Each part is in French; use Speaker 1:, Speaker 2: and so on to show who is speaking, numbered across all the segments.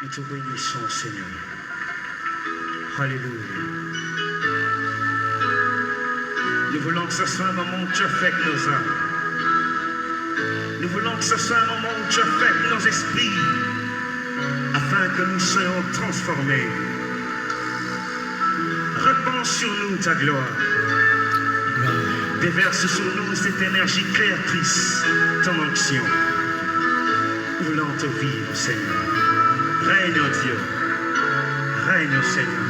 Speaker 1: Nous te bénissons, Seigneur. Alléluia. Nous voulons que ce soit un moment où tu affectes nos âmes. Nous voulons que ce soit un moment où tu affectes nos esprits, afin que nous soyons transformés. Répands sur nous ta gloire. Déverse sur nous cette énergie créatrice, ton onction. Nous voulons te vivre, Seigneur. Règne, oh Dieu. Règne, oh Seigneur.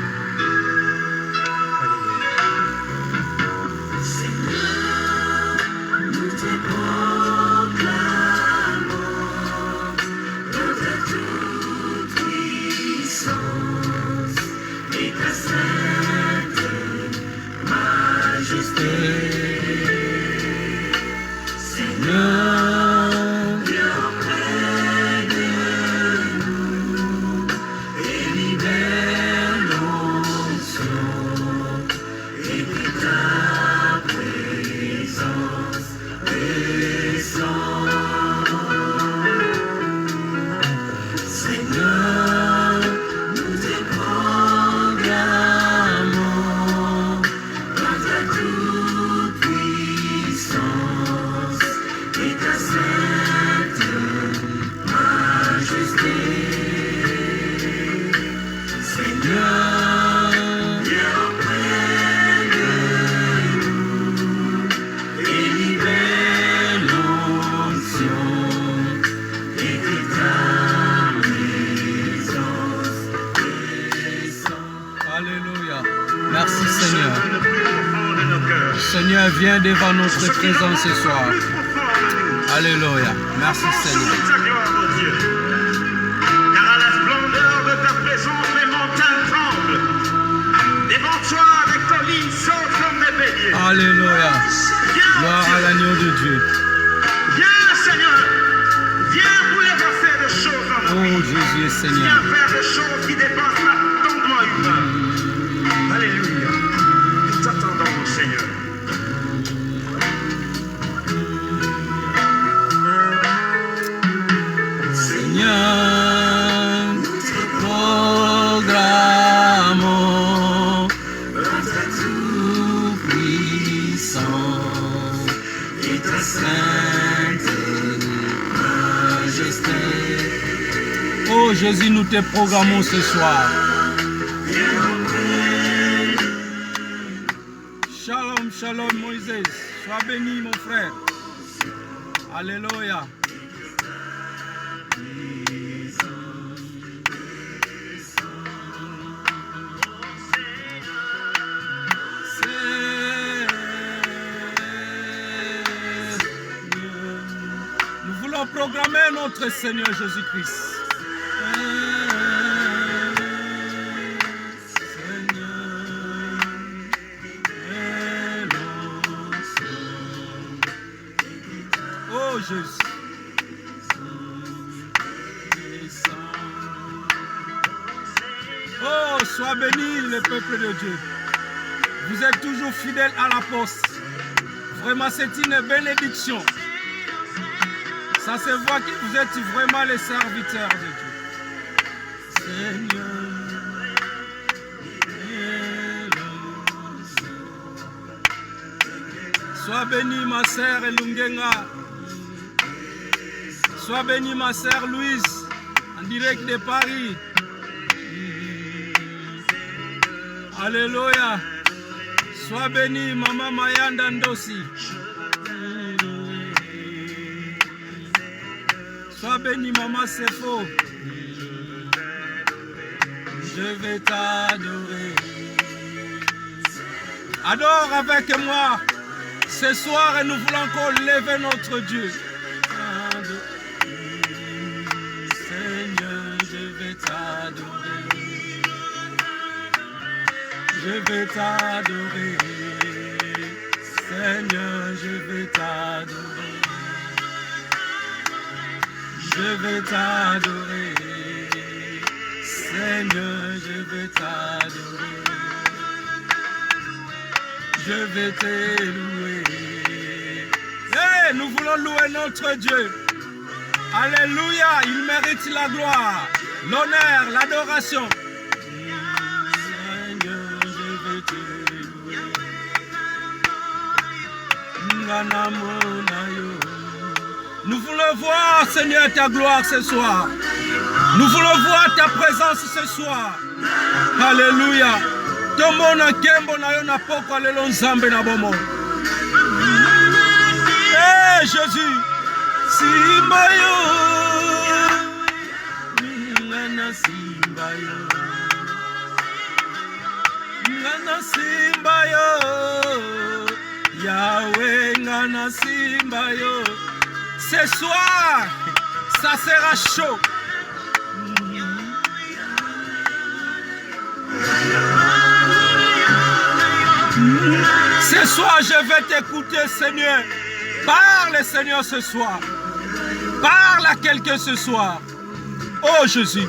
Speaker 2: Seigneur, viens devant notre présence ce soir. Alléluia. Merci Seigneur.
Speaker 1: Car à la splendeur de ta présence, les montagnes tremblent. Devant toi, les collines sautent comme des béliers.
Speaker 2: Alléluia. Gloire à l'agneau de Dieu.
Speaker 1: Viens Seigneur. Viens bouleverser des choses en nous.
Speaker 2: Oh Jésus et Seigneur.
Speaker 1: Viens faire des choses qui dépassent l'entendement humain. Alléluia. Nous t'attendons, Seigneur.
Speaker 2: Nous te proclamons ta toute-puissance et ta sainte majesté. Oh Jésus, nous te programmons ce soir. Shalom, shalom Moïse. Sois béni mon frère. Alléluia. Proclamer notre Seigneur Jésus-Christ. Oh Jésus. Oh, sois béni le peuple de Dieu. Vous êtes toujours fidèles à la poste. Vraiment, c'est une bénédiction. Ça se voit que vous êtes vraiment les serviteurs de Dieu. Seigneur. Sois bénie ma sœur Elungenga. Sois bénie ma sœur Louise, en direct de Paris. Alléluia. Sois bénie maman Mayanda Ndosi. Sois béni, maman, c'est faux. Je vais t'adorer. Adore avec moi. Ce soir, et nous voulons encore lever notre Dieu. Seigneur, je vais t'adorer. Je vais t'adorer. Seigneur, je vais t'adorer. Je vais t'adorer, Seigneur, je vais t'adorer, je vais te louer. Hey, nous voulons louer notre Dieu. Alléluia, il mérite la gloire. l'honneur, l'adoration. Nous voulons voir, Seigneur, ta gloire ce soir. Nous voulons voir ta présence ce soir. Alléluia. Tomona kembo na yo na poko alelo nzambe na bomo. Eh Jésus, simba yo. Ngana simba yo. Ngana simba yo. Yahweh ngana simba yo. Ce soir, ça sera chaud. Ce soir, je vais t'écouter, Seigneur. Parle, Seigneur, ce soir. Parle à quelqu'un ce soir. Oh, Jésus.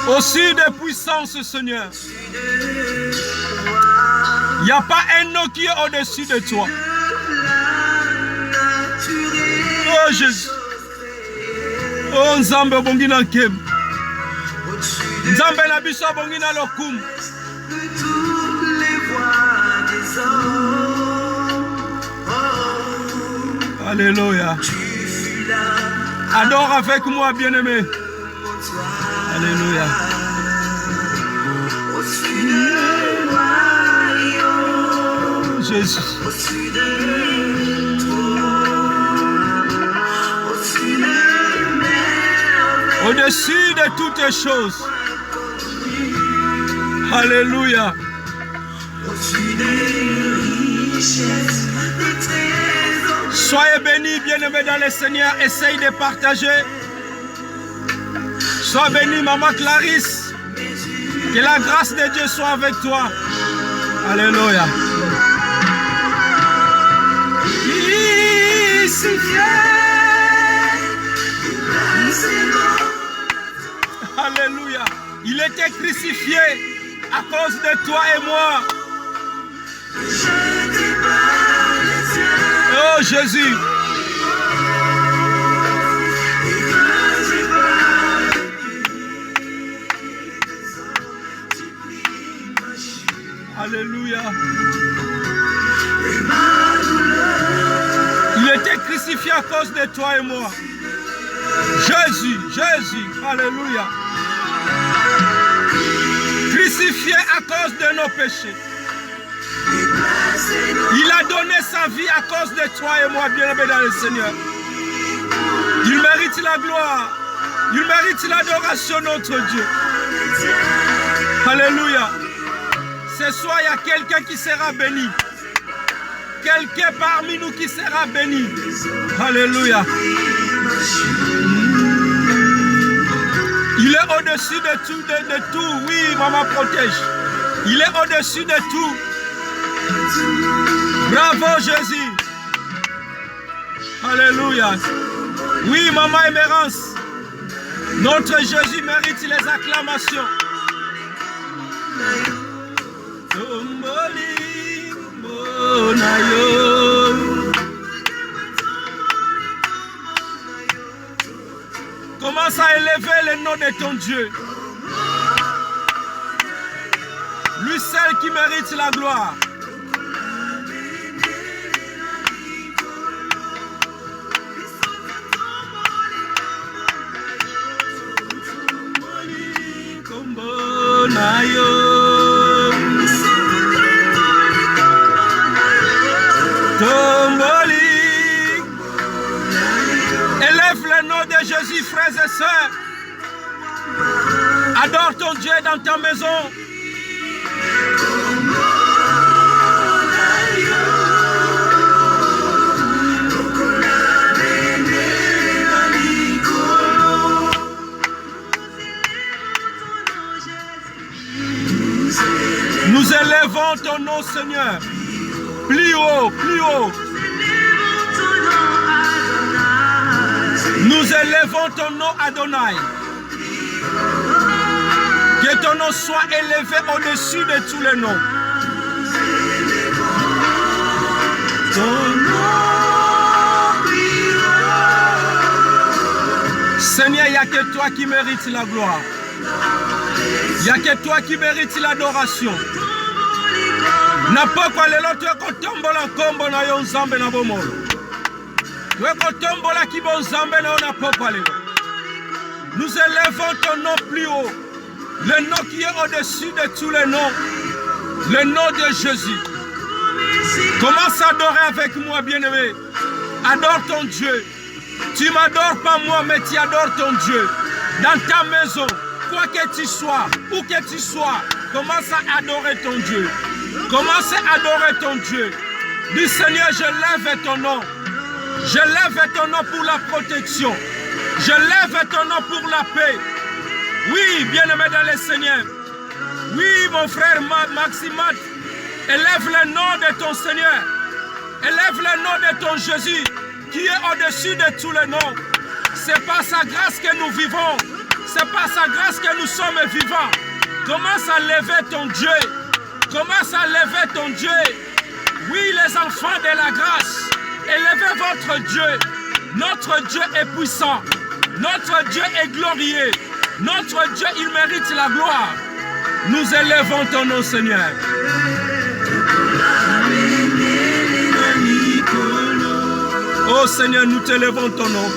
Speaker 2: Au-dessus des puissances, Seigneur. Il n'y a pas un nom qui est au-dessus de toi. Oh, Jésus. Oh, Nzambe bongina kem. Nzambe na biso bongina lokum. Alléluia. Adore avec moi, bien-aimé. Alléluia. Jésus. Au-dessus de toutes les choses. Alléluia. Soyez bénis, bien-aimés dans le Seigneur. Essaye de partager. Sois béni, maman Clarisse. Que la grâce de Dieu soit avec toi. Alléluia. Alléluia. Il était crucifié à cause de toi et moi. Oh Jésus. Alléluia. Il était crucifié à cause de toi et moi. Jésus, Jésus, alléluia. Crucifié à cause de nos péchés. Il a donné sa vie à cause de toi et moi, bien-aimé dans le Seigneur. Il mérite la gloire. Il mérite l'adoration, notre Dieu. Alléluia. Ce soir, il y a quelqu'un qui sera béni. Quelqu'un parmi nous qui sera béni. Alléluia. Il est au-dessus de tout, de tout. Oui, maman protège. Il est au-dessus de tout. Bravo Jésus. Alléluia. Oui, maman Émérance. Notre Jésus mérite les acclamations. Commence à élever le nom de ton Dieu. Lui seul qui mérite la gloire. Élève le nom de Jésus, frères et sœurs. Adore ton Dieu dans ta maison. Nous élevons ton nom, Seigneur. Plus haut, plus haut. Nous élevons ton nom, Adonai. Que ton nom soit élevé au-dessus de tous les noms. Ton nom Seigneur, il n'y a que toi qui mérites la gloire. Il n'y a que toi qui mérites l'adoration. Napokwa lelo tuekotombola nkombo na yo nzambe na bomolo. Tuekotombola kibo nzambe na yo napokwa lelo. Nous élevons ton nom plus haut. Le nom qui est au-dessus de tous les noms. Le nom de Jésus. Commence à adorer avec moi, bien-aimé. Adore ton Dieu. Tu m'adores pas moi, mais tu adores ton Dieu. Dans ta maison, quoi que tu sois, où que tu sois, commence à adorer ton Dieu. Commence à adorer ton Dieu. Dis Seigneur, je lève ton nom. Je lève ton nom pour la protection. Je lève ton nom pour la paix. Oui, bien-aimé dans le Seigneur. Oui, mon frère Maximat, élève le nom de ton Seigneur. Élève le nom de ton Jésus qui est au-dessus de tous les noms. C'est par sa grâce que nous vivons. C'est par sa grâce que nous sommes vivants. Commence à lever ton Dieu. Commence à lever ton Dieu. Oui, les enfants de la grâce, élevez votre Dieu. Notre Dieu est puissant. Notre Dieu est glorieux. Notre Dieu, il mérite la gloire. Nous élevons ton nom, Seigneur. Oh Seigneur, nous t'élevons ton nom.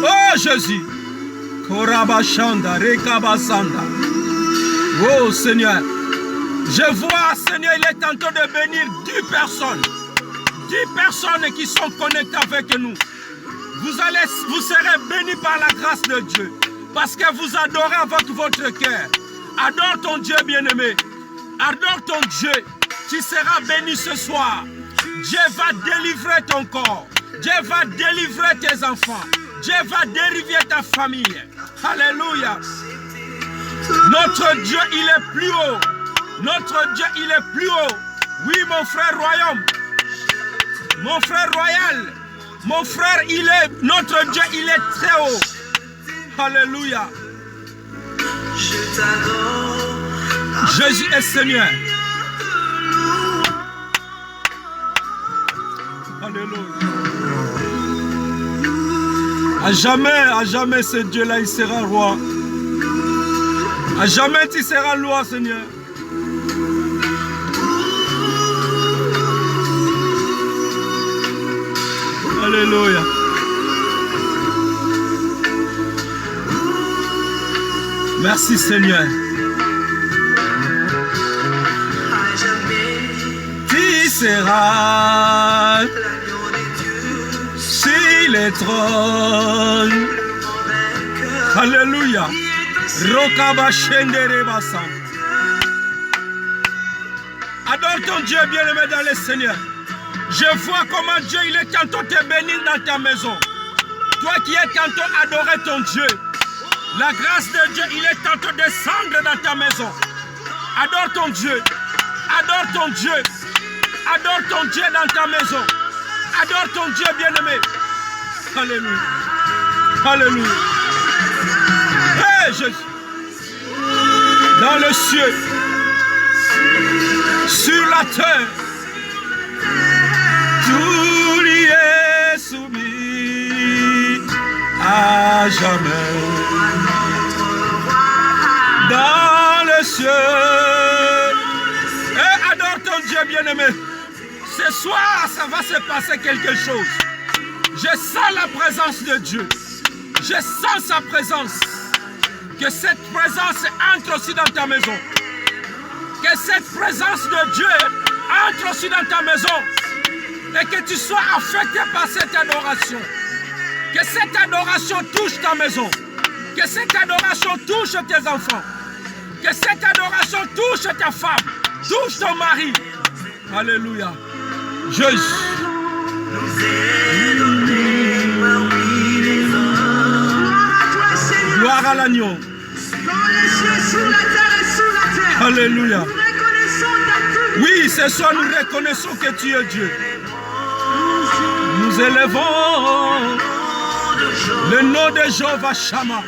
Speaker 2: Oh Jésus. Oh Seigneur. Je vois, Seigneur, il est en train de bénir 10 personnes. 10 personnes qui sont connectées avec nous. Vous serez bénis par la grâce de Dieu. Parce que vous adorez avec votre cœur. Adore ton Dieu bien-aimé. Adore ton Dieu. Tu seras béni ce soir. Dieu va délivrer ton corps. Dieu va délivrer tes enfants. Dieu va délivrer ta famille. Alléluia. Notre Dieu, il est plus haut. Notre Dieu, il est plus haut. Oui, mon frère royaume. Mon frère royal. Mon frère, notre Dieu, il est très haut. Alléluia. Jésus est Seigneur. Alléluia. À jamais ce Dieu-là, il sera roi. À jamais tu seras loi, Seigneur. Alléluia. Merci Seigneur. Tu seras sur le trône. Alléluia. Adore ton Dieu bien-aimé dans le Seigneur. Je vois comment Dieu il est tantôt te bénir dans ta maison. Toi qui es tantôt adoré ton Dieu. La grâce de Dieu, il est tantôt descendre dans ta maison. Adore ton Dieu. Adore ton Dieu. Adore ton Dieu dans ta maison. Adore ton Dieu bien-aimé. Alléluia. Alléluia. Hey Jésus. Dans le ciel. Sur la terre. Tout y est soumis à jamais. Dans le ciel. Et adore ton Dieu bien-aimé. Ce soir, ça va se passer quelque chose. Je sens la présence de Dieu. Je sens sa présence. Que cette présence entre aussi dans ta maison. Que cette présence de Dieu entre aussi dans ta maison. Et que tu sois affecté par cette adoration. Que cette adoration touche ta maison. Que cette adoration touche tes enfants. Que cette adoration touche ta femme. Touche ton mari. Alléluia. Jésus. Gloire à l'agneau. Alléluia. Oui, ce soir nous reconnaissons que tu es Dieu. Nous élevons le nom de Jéhovah Shammah.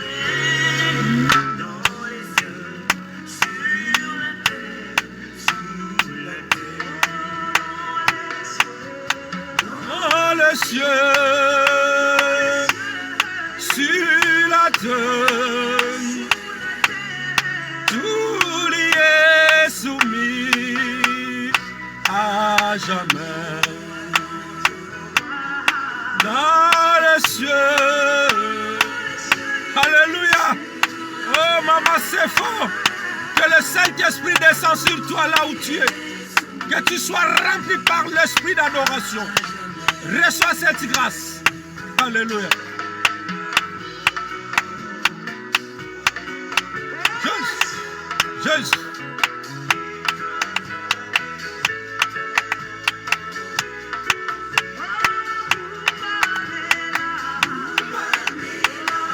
Speaker 2: Dans les cieux. tout y est soumis à jamais. Dans les cieux. Alléluia. Oh maman, c'est fort. Que le Saint-Esprit descend sur toi là où tu es. Que tu sois rempli par l'esprit d'adoration. Reçois cette grâce. Alléluia. Jésus.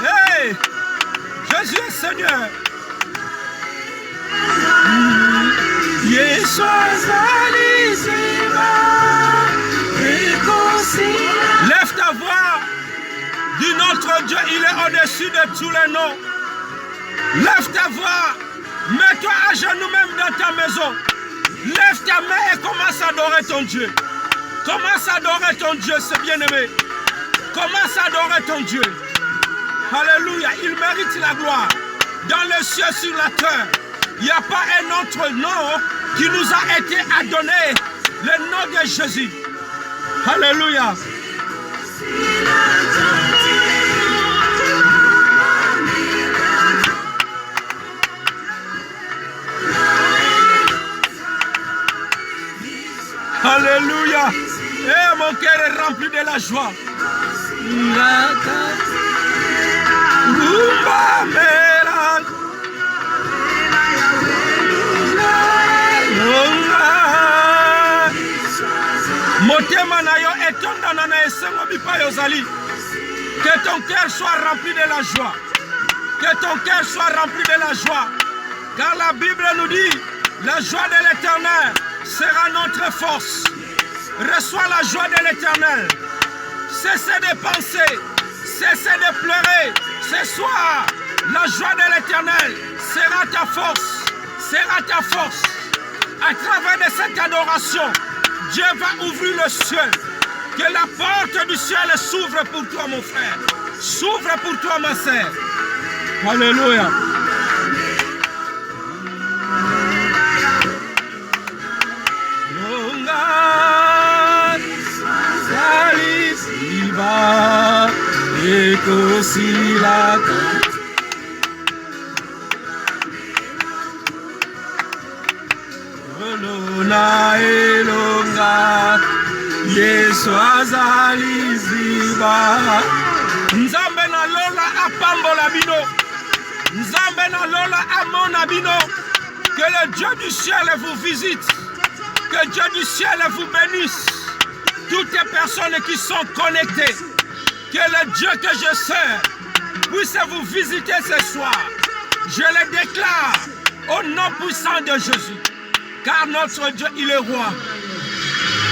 Speaker 2: Hey! Jésus est Seigneur. Lève ta voix. Dis notre Dieu, il est au-dessus de tous les noms. Lève ta voix. Mets-toi à genoux même dans ta maison. Lève ta main et commence à adorer ton Dieu. Commence à adorer ton Dieu, c'est bien-aimé. Commence à adorer ton Dieu. Alléluia, il mérite la gloire. Dans les cieux, sur la terre, il n'y a pas un autre nom qui nous a été donné. Le nom de Jésus. Alléluia. Alléluia. Et mon cœur est rempli de la joie. Motema na yo etondana na esengo bipai ozali. Que ton cœur soit rempli de la joie. Que ton cœur soit rempli de la joie. Car la Bible nous dit, la joie de l'Éternel sera notre force. Reçois la joie de l'Éternel. Cessez de penser, cessez de pleurer. Ce soir, la joie de l'Éternel sera ta force. Sera ta force. À travers de cette adoration, Dieu va ouvrir le ciel. Que la porte du ciel s'ouvre pour toi, mon frère. S'ouvre pour toi, ma sœur. Alléluia. Yesu azali ziba. Nzambe na lola apambola bino. Nzambe na lola amona bino. Que le Dieu du ciel vous visite. Que Dieu du ciel vous bénisse. Toutes les personnes qui sont connectées. Que le Dieu que je sers puisse vous visiter ce soir. Je le déclare au nom puissant de Jésus. Car notre Dieu, il est roi.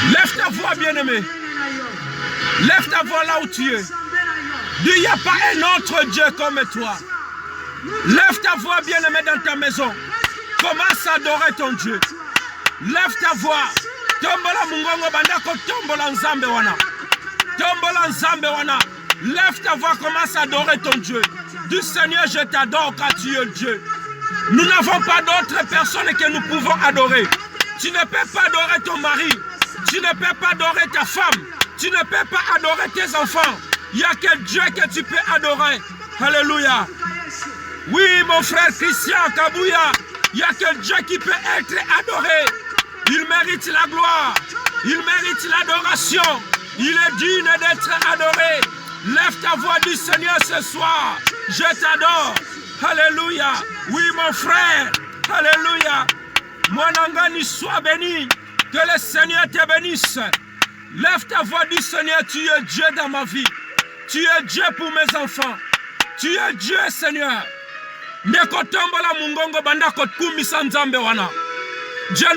Speaker 2: Lève ta voix, bien-aimé. Lève ta voix là où tu es. Dis, il n'y a pas un autre Dieu comme toi. Lève ta voix, bien-aimé, dans ta maison. Commence à adorer ton Dieu. Lève ta voix. Tombola mungongo bandako, tombola nzambe wana. Tombola nzambe wana. Lève ta voix, commence à adorer ton Dieu. Dis, Seigneur, je t'adore car tu es Dieu. Nous n'avons pas d'autres personnes que nous pouvons adorer. Tu ne peux pas adorer ton mari. Tu ne peux pas adorer ta femme. Tu ne peux pas adorer tes enfants. Il n'y a que Dieu que tu peux adorer. Alléluia. Oui, mon frère Christian Kabouya, il n'y a que Dieu qui peut être adoré. Il mérite la gloire. Il mérite l'adoration. Il est digne d'être adoré. Lève ta voix du Seigneur ce soir. Je t'adore. Alléluia. Oui, mon frère. Alléluia. Mon angani, sois béni. Que le Seigneur te bénisse. Lève ta voix du Seigneur. Tu es Dieu dans ma vie. Tu es Dieu pour mes enfants. Tu es Dieu, Seigneur. Dieu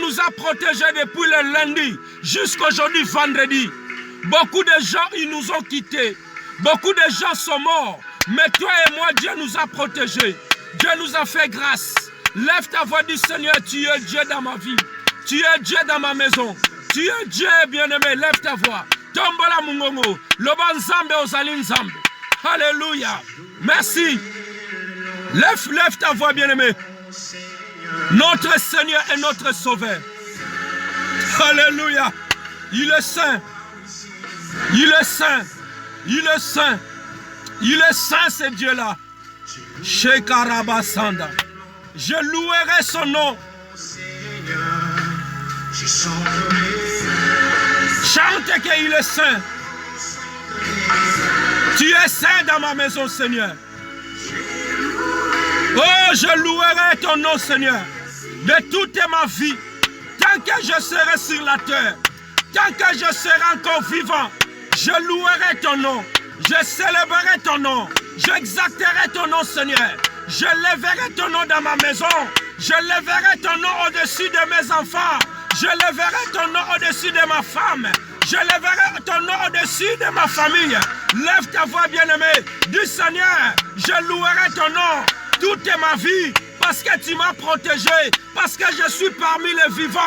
Speaker 2: nous a protégés depuis le lundi jusqu'aujourd'hui vendredi. Beaucoup de gens, ils nous ont quittés. Beaucoup de gens sont morts. Mais toi et moi, Dieu nous a protégés. Dieu nous a fait grâce. Lève ta voix du Seigneur. Tu es Dieu dans ma vie. Tu es Dieu dans ma maison. Tu es Dieu, bien-aimé. Lève ta voix. Tombola mungongo. Loba nzambe ozali nzambe. Alléluia. Merci. Lève ta voix, bien-aimé. Notre Seigneur est notre Sauveur. Alléluia. Il est saint. Il est saint. Il est saint. Il est saint, ce Dieu-là. Shekarabasanda. Je louerai son nom. Chante qu'il est saint. Tu es saint dans ma maison, Seigneur. Oh, je louerai ton nom, Seigneur, de toute ma vie. Tant que je serai sur la terre, tant que je serai encore vivant, je louerai ton nom. Je célébrerai ton nom. J'exalterai ton nom, Seigneur. Je lèverai ton nom dans ma maison. Je lèverai ton nom au-dessus de mes enfants. Je lèverai ton nom au-dessus de ma femme. Je lèverai ton nom au-dessus de ma famille. Lève ta voix, bien-aimé. Du Seigneur, je louerai ton nom toute ma vie. Parce que tu m'as protégé. Parce que je suis parmi les vivants.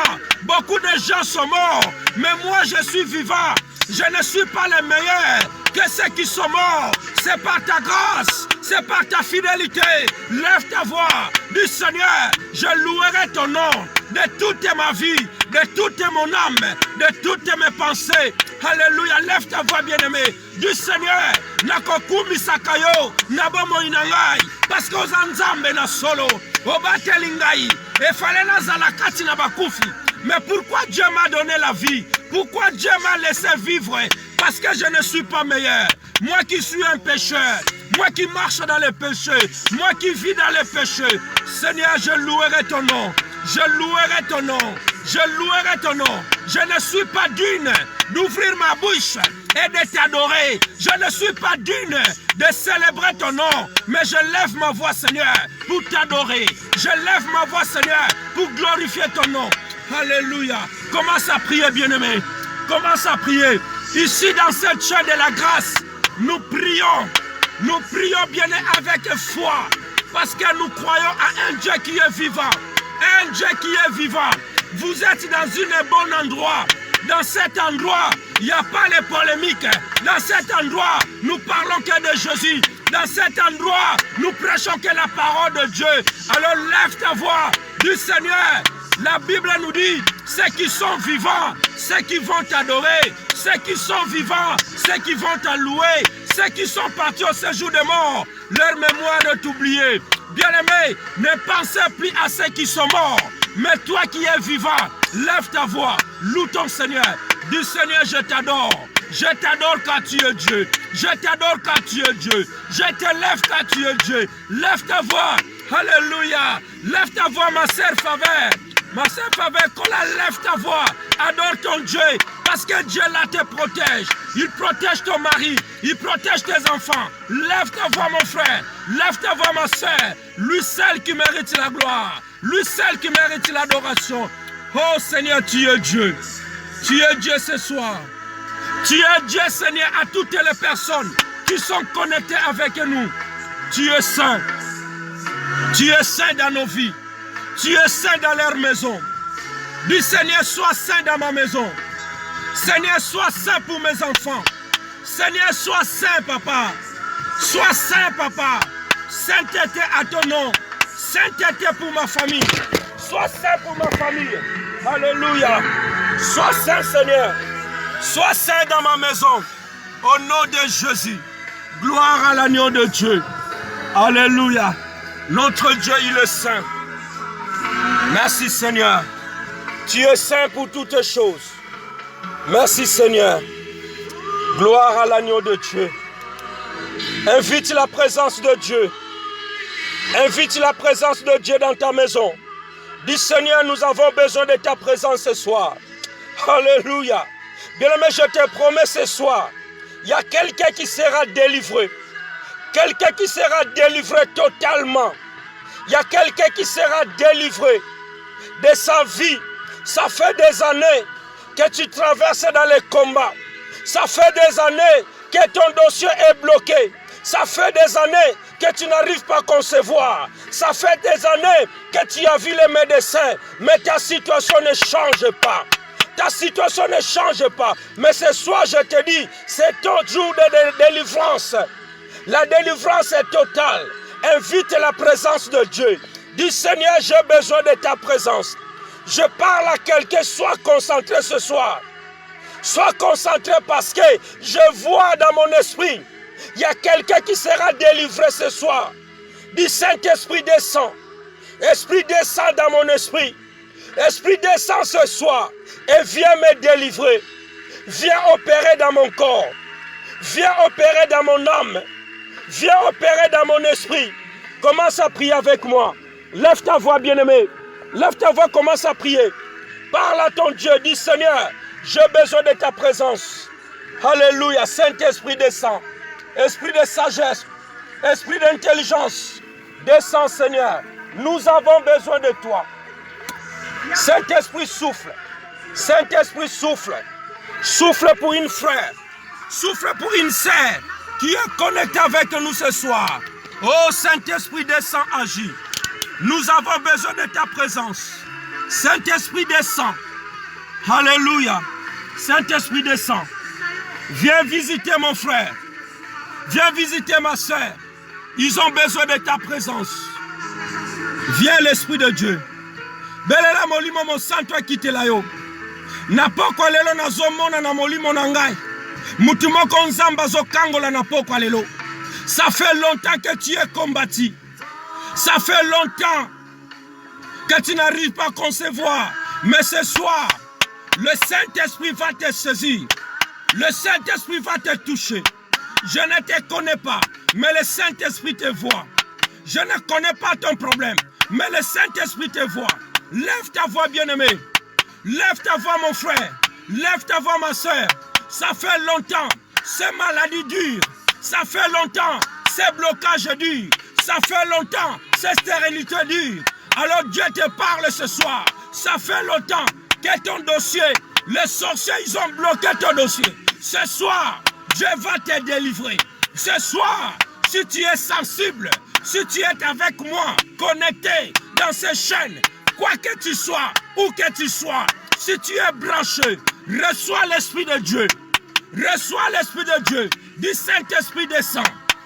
Speaker 2: Beaucoup de gens sont morts. Mais moi, je suis vivant. Je ne suis pas le meilleur que ceux qui sont morts. C'est par ta grâce. C'est par ta fidélité. Lève ta voix. Du Seigneur, je louerai ton nom de toute ma vie, de toute mon âme, de toutes mes pensées. Alléluia. Lève ta voix, bien-aimé. Du Seigneur, nakokumi sakayo, nabomo inangai. Parce que ozanzambe na solo, obatelingai, et fallait na zalakati na bakufi. Mais pourquoi Dieu m'a donné la vie? Pourquoi Dieu m'a laissé vivre? Parce que je ne suis pas meilleur. Moi qui suis un pécheur, moi qui marche dans les péchés, moi qui vis dans les péchés. Seigneur, je louerai ton nom. Je louerai ton nom. Je louerai ton nom. Je ne suis pas digne d'ouvrir ma bouche et de t'adorer. Je ne suis pas digne de célébrer ton nom. Mais je lève ma voix, Seigneur, pour t'adorer. Je lève ma voix, Seigneur, pour glorifier ton nom. Alléluia. Commence à prier, bien-aimé. Commence à prier. Ici, dans cette chaîne de la grâce, nous prions. Nous prions, bien-aimé, avec foi. Parce que nous croyons à un Dieu qui est vivant. Un Dieu qui est vivant. Vous êtes dans un bon endroit. Dans cet endroit, il n'y a pas de polémique. Dans cet endroit, nous parlons que de Jésus. Dans cet endroit, nous prêchons que la parole de Dieu. Alors lève ta voix du Seigneur. La Bible nous dit, ceux qui sont vivants, ceux qui vont t'adorer, ceux qui sont vivants, ceux qui vont te louer, ceux qui sont partis au séjour des morts, leur mémoire de t'oublier. Bien-aimé, ne pensez plus à ceux qui sont morts, mais toi qui es vivant, lève ta voix, loue ton Seigneur. Dis Seigneur, je t'adore. Je t'adore quand tu es Dieu. Je t'adore quand tu es Dieu. Je te lève quand tu es Dieu. Lève ta voix. Alléluia. Lève ta voix, ma sœur Faveur. Ma sœur Faveur, lève ta voix. Adore ton Dieu. Parce que Dieu là te protège. Il protège ton mari. Il protège tes enfants. Lève ta voix, mon frère. Lève ta voix, ma sœur. Lui seul qui mérite la gloire. Lui seul qui mérite l'adoration. Oh Seigneur, tu es Dieu. Tu es Dieu ce soir. Tu es Dieu, Seigneur, à toutes les personnes qui sont connectées avec nous. Tu es saint. Tu es saint dans nos vies. Tu es saint dans leur maison. Dis Seigneur, sois saint dans ma maison. Seigneur, sois saint pour mes enfants. Seigneur, sois saint, papa. Sois saint, papa. Sainteté à ton nom. Sainteté pour ma famille. Sois saint pour ma famille. Alléluia. Sois saint, Seigneur. Sois saint dans ma maison. Au nom de Jésus. Gloire à l'agneau de Dieu. Alléluia. Notre Dieu, il est saint. Merci, Seigneur. Tu es saint pour toutes choses. Merci, Seigneur. Gloire à l'agneau de Dieu. Invite la présence de Dieu. Invite la présence de Dieu dans ta maison. Dis Seigneur, nous avons besoin de ta présence ce soir. Alléluia. Bien-aimé, je te promets ce soir, il y a quelqu'un qui sera délivré. Quelqu'un qui sera délivré totalement. Il y a quelqu'un qui sera délivré de sa vie. Ça fait des années que tu traverses dans les combats. Ça fait des années que ton dossier est bloqué. Ça fait des années que tu n'arrives pas à concevoir. Ça fait des années que tu as vu les médecins, mais ta situation ne change pas. Ta situation ne change pas. Mais ce soir, je te dis, c'est ton jour de délivrance. La délivrance est totale. invite la présence de Dieu. Dis Seigneur, j'ai besoin de ta présence. Je parle à quelqu'un, sois concentré ce soir. Sois concentré parce que je vois dans mon esprit, il y a quelqu'un qui sera délivré ce soir. Dis Saint-Esprit descend. Esprit descend dans mon esprit. Esprit descend ce soir et viens me délivrer. Viens opérer dans mon corps. Viens opérer dans mon âme. Viens opérer dans mon esprit. Commence à prier avec moi. Lève ta voix, bien-aimé. Lève ta voix, commence à prier. Parle à ton Dieu. Dis Seigneur, j'ai besoin de ta présence. Alléluia. Saint-Esprit descend. Esprit de sagesse. Esprit d'intelligence. Descends, Seigneur. Nous avons besoin de toi. Saint-Esprit souffle. Saint-Esprit souffle. Souffle pour une frère. Souffle pour une sœur qui est connectée avec nous ce soir. Oh Saint-Esprit descend, agis. Nous avons besoin de ta présence. Saint-Esprit descend. Alléluia. Saint-Esprit descend. Viens visiter mon frère. Viens visiter ma soeur. Ils ont besoin de ta présence. Viens l'Esprit de Dieu. Belela molimo mo santo akite la yo. Na poko lelo na zomona na molimo na ngai. Mutu moko nzamba zo kangola na poko lelo. Ça fait longtemps que tu es combattu. Ça fait longtemps que tu n'arrives pas à concevoir. Mais ce soir, le Saint-Esprit va te saisir. Le Saint-Esprit va te toucher. Je ne te connais pas, mais le Saint-Esprit te voit. Je ne connais pas ton problème, mais le Saint-Esprit te voit. Lève ta voix, bien-aimé. Lève ta voix, mon frère. Lève ta voix, ma soeur. Ça fait longtemps, ces maladies dures. Ça fait longtemps, ces blocages durs. Ça fait longtemps, ces stérilités dures. Alors Dieu te parle ce soir. Ça fait longtemps que ton dossier, les sorciers, ils ont bloqué ton dossier. Ce soir, Dieu va te délivrer. Ce soir, si tu es sensible, si tu es avec moi, connecté dans ces chaînes, quoi que tu sois, où que tu sois, si tu es branché, reçois l'Esprit de Dieu. Reçois l'Esprit de Dieu. Dis Saint-Esprit descend.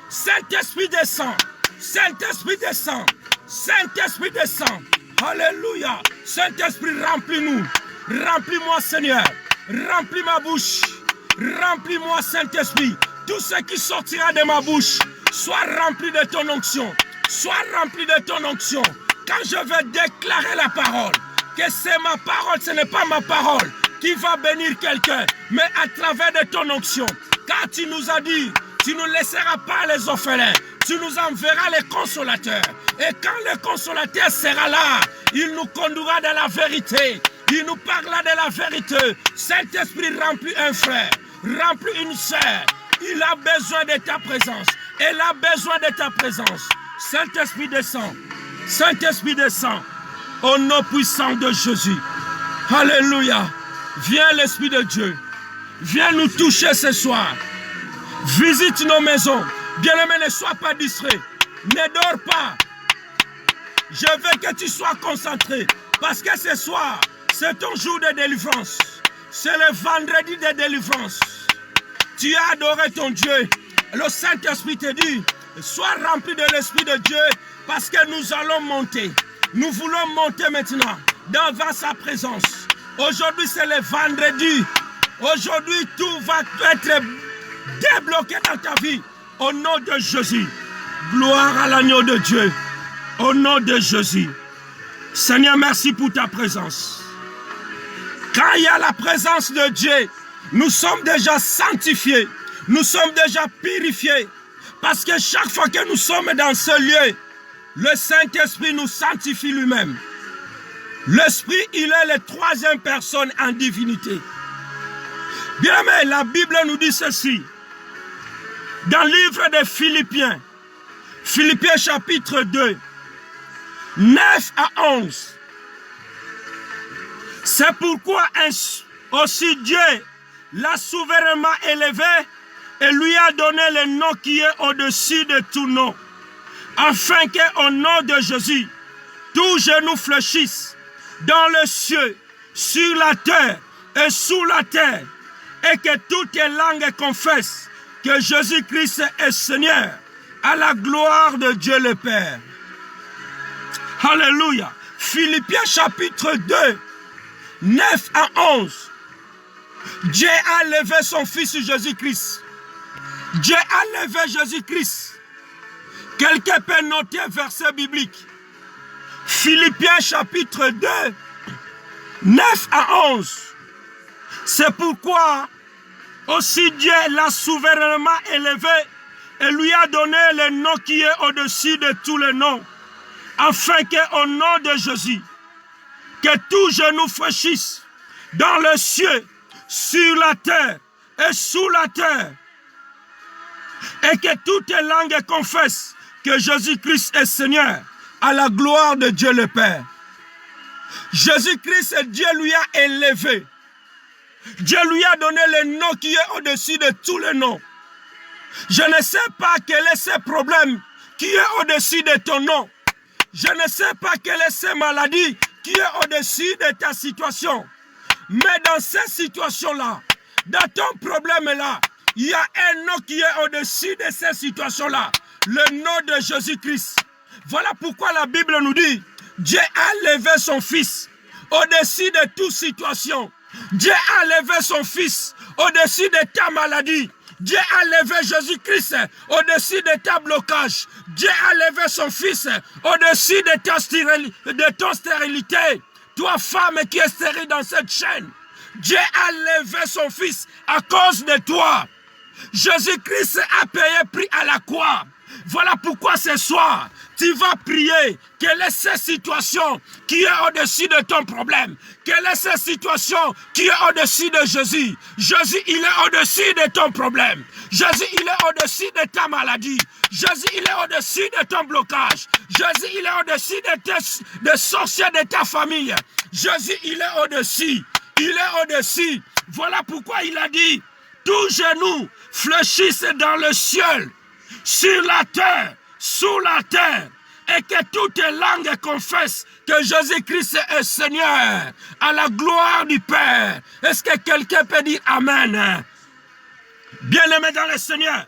Speaker 2: Saint-Esprit descend. Saint-Esprit descend. Saint-Esprit descend. Alléluia. Saint-Esprit, remplis-nous. Remplis-moi, Seigneur. Remplis ma bouche. Remplis-moi, Saint-Esprit. Tout ce qui sortira de ma bouche, soit rempli de ton onction. Sois rempli de ton onction. Quand je vais déclarer la parole, que c'est ma parole, ce n'est pas ma parole qui va bénir quelqu'un, mais à travers de ton onction. Car tu nous as dit, tu ne laisseras pas les orphelins, tu nous enverras les consolateurs. Et quand le consolateur sera là, il nous conduira dans la vérité. Il nous parlera de la vérité. Saint-Esprit remplit un frère, remplit une sœur. Il a besoin de ta présence. Elle a besoin de ta présence. Saint-Esprit descend. Saint-Esprit descend. Au nom puissant de Jésus. Alléluia. Viens l'Esprit de Dieu. Viens nous toucher ce soir. Visite nos maisons. Bien-aimé, ne sois pas distrait. Ne dors pas. Je veux que tu sois concentré. Parce que ce soir, c'est ton jour de délivrance. C'est le vendredi de délivrance. Tu as adoré ton Dieu. Le Saint-Esprit te dit, sois rempli de l'Esprit de Dieu parce que nous allons monter. Nous voulons monter maintenant devant sa présence. Aujourd'hui, c'est le vendredi. Aujourd'hui, tout va être débloqué dans ta vie. Au nom de Jésus. Gloire à l'agneau de Dieu. Au nom de Jésus. Seigneur, merci pour ta présence. Quand il y a la présence de Dieu, nous sommes déjà sanctifiés. Nous sommes déjà purifiés. Parce que chaque fois que nous sommes dans ce lieu, le Saint-Esprit nous sanctifie lui-même. L'Esprit, il est la troisième personne en divinité. Bien aimé, la Bible nous dit ceci. Dans le livre de Philippiens, Philippiens chapitre 2, 9 à 11. C'est pourquoi aussi Dieu l'a souverainement élevé et lui a donné le nom qui est au-dessus de tout nom, afin qu'au nom de Jésus, tout genou fléchisse dans le ciel, sur la terre et sous la terre, et que toutes les langues confessent que Jésus-Christ est Seigneur, à la gloire de Dieu le Père. Alléluia. Philippiens chapitre 2, 9 à 11. Dieu a levé son Fils Jésus-Christ. Dieu a levé Jésus-Christ. Quelqu'un peut noter un verset biblique. Philippiens chapitre 2, 9 à 11. C'est pourquoi aussi Dieu l'a souverainement élevé et lui a donné le nom qui est au-dessus de tous les noms, afin qu'au nom de Jésus, que tout genou fléchisse dans le ciel, sur la terre et sous la terre, et que toute langue confesse que Jésus-Christ est Seigneur, à la gloire de Dieu le Père. Jésus-Christ, Dieu lui a élevé. Dieu lui a donné le nom qui est au-dessus de tous les noms. Je ne sais pas quel est ce problème qui est au-dessus de ton nom. Je ne sais pas quelle est cette maladie qui est au-dessus de ta situation. Mais dans cette situation-là, dans ton problème-là, il y a un nom qui est au-dessus de cette situation-là. Le nom de Jésus-Christ. Voilà pourquoi la Bible nous dit, Dieu a levé son Fils au-dessus de toute situation. Dieu a levé son Fils au-dessus de ta maladie. Dieu a levé Jésus-Christ au-dessus de ta blocage. Dieu a levé son Fils au-dessus de ton stérilité. Toi, femme qui est stérile dans cette chaîne, Dieu a levé son Fils à cause de toi. Jésus-Christ a payé prix à la croix. Voilà pourquoi ce soir, tu vas prier. Quelle est cette situation qui est au-dessus de ton problème? Quelle est cette situation qui est au-dessus de Jésus? Jésus, il est au-dessus de ton problème. Jésus, il est au-dessus de ta maladie. Jésus, il est au-dessus de ton blocage. Jésus, il est au-dessus des sorciers de ta famille. Jésus, il est au-dessus. Il est au-dessus. Voilà pourquoi il a dit, tout genou fléchisse dans le ciel, sur la terre, sous la terre, et que toute langue confesse que Jésus-Christ est Seigneur, à la gloire du Père. Est-ce que quelqu'un peut dire Amen? Bien-aimé dans le Seigneur,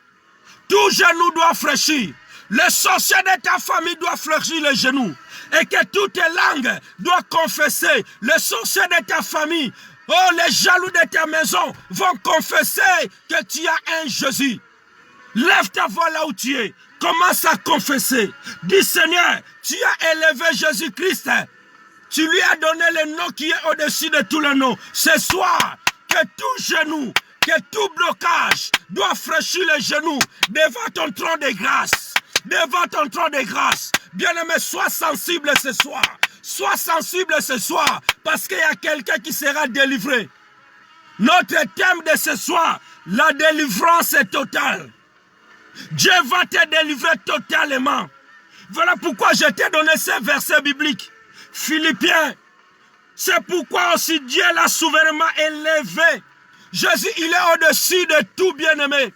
Speaker 2: tout genou doit fléchir. Les sorciers de ta famille doivent fléchir les genoux. Et que toute langue doit confesser. Les sorciers de ta famille, oh, les jaloux de ta maison vont confesser que tu as un Jésus. Lève ta voix là où tu es. Commence à confesser. Dis Seigneur, tu as élevé Jésus-Christ. Tu lui as donné le nom qui est au-dessus de tous les noms. Ce soir, que tout genou, que tout blocage doit fléchir les genoux devant ton trône de grâce. Devant ton trône de grâce. Bien-aimé, sois sensible ce soir. Sois sensible ce soir. Parce qu'il y a quelqu'un qui sera délivré. Notre thème de ce soir, la délivrance est totale. Dieu va te délivrer totalement. Voilà pourquoi je t'ai donné ce verset biblique. Philippiens. C'est pourquoi aussi Dieu l'a souverainement élevé. Jésus, il est au-dessus de tout, bien-aimé.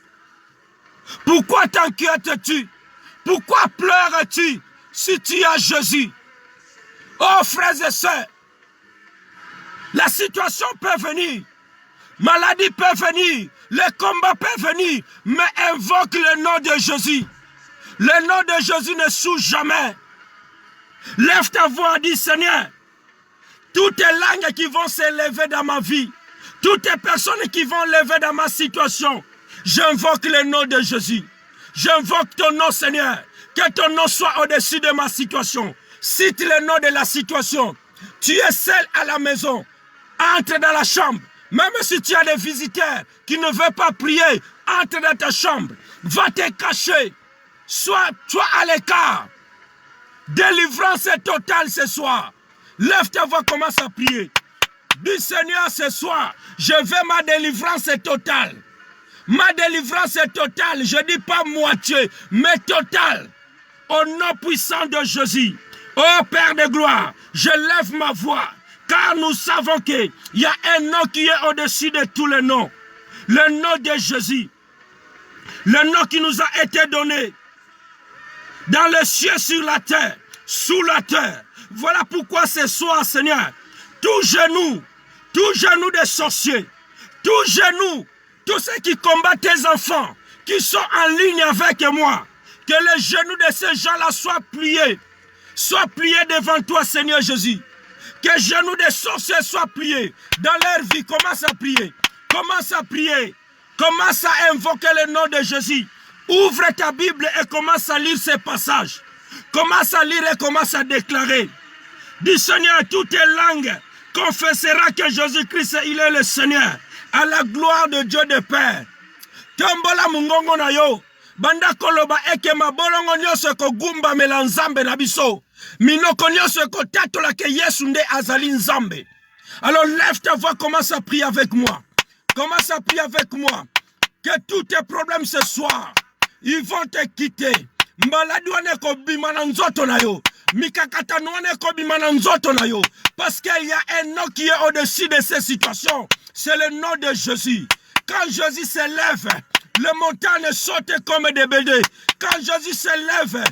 Speaker 2: Pourquoi t'inquiètes-tu? Pourquoi pleures-tu si tu as Jésus? Oh, frères et sœurs, la situation peut venir. Maladie peut venir. Les combats peuvent venir. Mais invoque le nom de Jésus. Le nom de Jésus ne souffre jamais. Lève ta voix et dis Seigneur, toutes les langues qui vont s'élever dans ma vie, toutes les personnes qui vont lever dans ma situation, j'invoque le nom de Jésus. J'invoque ton nom, Seigneur. Que ton nom soit au-dessus de ma situation. Cite le nom de la situation. Tu es seul à la maison. Entre dans la chambre. Même si tu as des visiteurs qui ne veulent pas prier, entre dans ta chambre. Va te cacher. Sois à l'écart. Délivrance totale ce soir. Lève ta voix, commence à prier. Dis Seigneur, ce soir, je veux ma délivrance totale. Ma délivrance est totale. Je ne dis pas moitié, mais totale. Au nom puissant de Jésus. Oh Père de gloire, je lève ma voix. Car nous savons qu'il y a un nom qui est au-dessus de tous les noms. Le nom de Jésus. Le nom qui nous a été donné. Dans le ciel, sur la terre, sous la terre. Voilà pourquoi ce soir, Seigneur, tout genou des sorciers, tout genou, tous ceux qui combattent tes enfants, qui sont en ligne avec moi, Que les genoux de ces gens-là soient pliés. Soient pliés devant toi, Seigneur Jésus. Que les genoux des sorciers soient pliés. Dans leur vie, commence à prier. Commence à prier. Commence à invoquer le nom de Jésus. Ouvre ta Bible et commence à lire ces passages. Commence à lire et commence à déclarer. Dis Seigneur, toutes les langues confessera que Jésus-Christ, il est le Seigneur. À la gloire de Dieu de Père. Tombola mungongo na yo. Banda koloba eke mabolongo nyonso ko gumba mela nzambe na biso. Minoko nyonso ko tatola ke Yesu nde azali nzambe. Alors lève ta voix, commence à prier avec moi. Commence à prier avec moi. Que tous tes problèmes ce soir, ils vont te quitter. Mbaladi wane ko bimana nzoto na yo. Mikakata nwane ko bimana nzoto na yo. Parce qu'il y a un nom qui est au-dessus de ces situations. C'est le nom de Jésus. Quand Jésus s'élève, les montagnes sautent comme des béliers. Quand Jésus s'élève,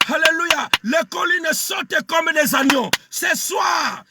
Speaker 2: alléluia, les collines sautent comme des agneaux. Ce soir,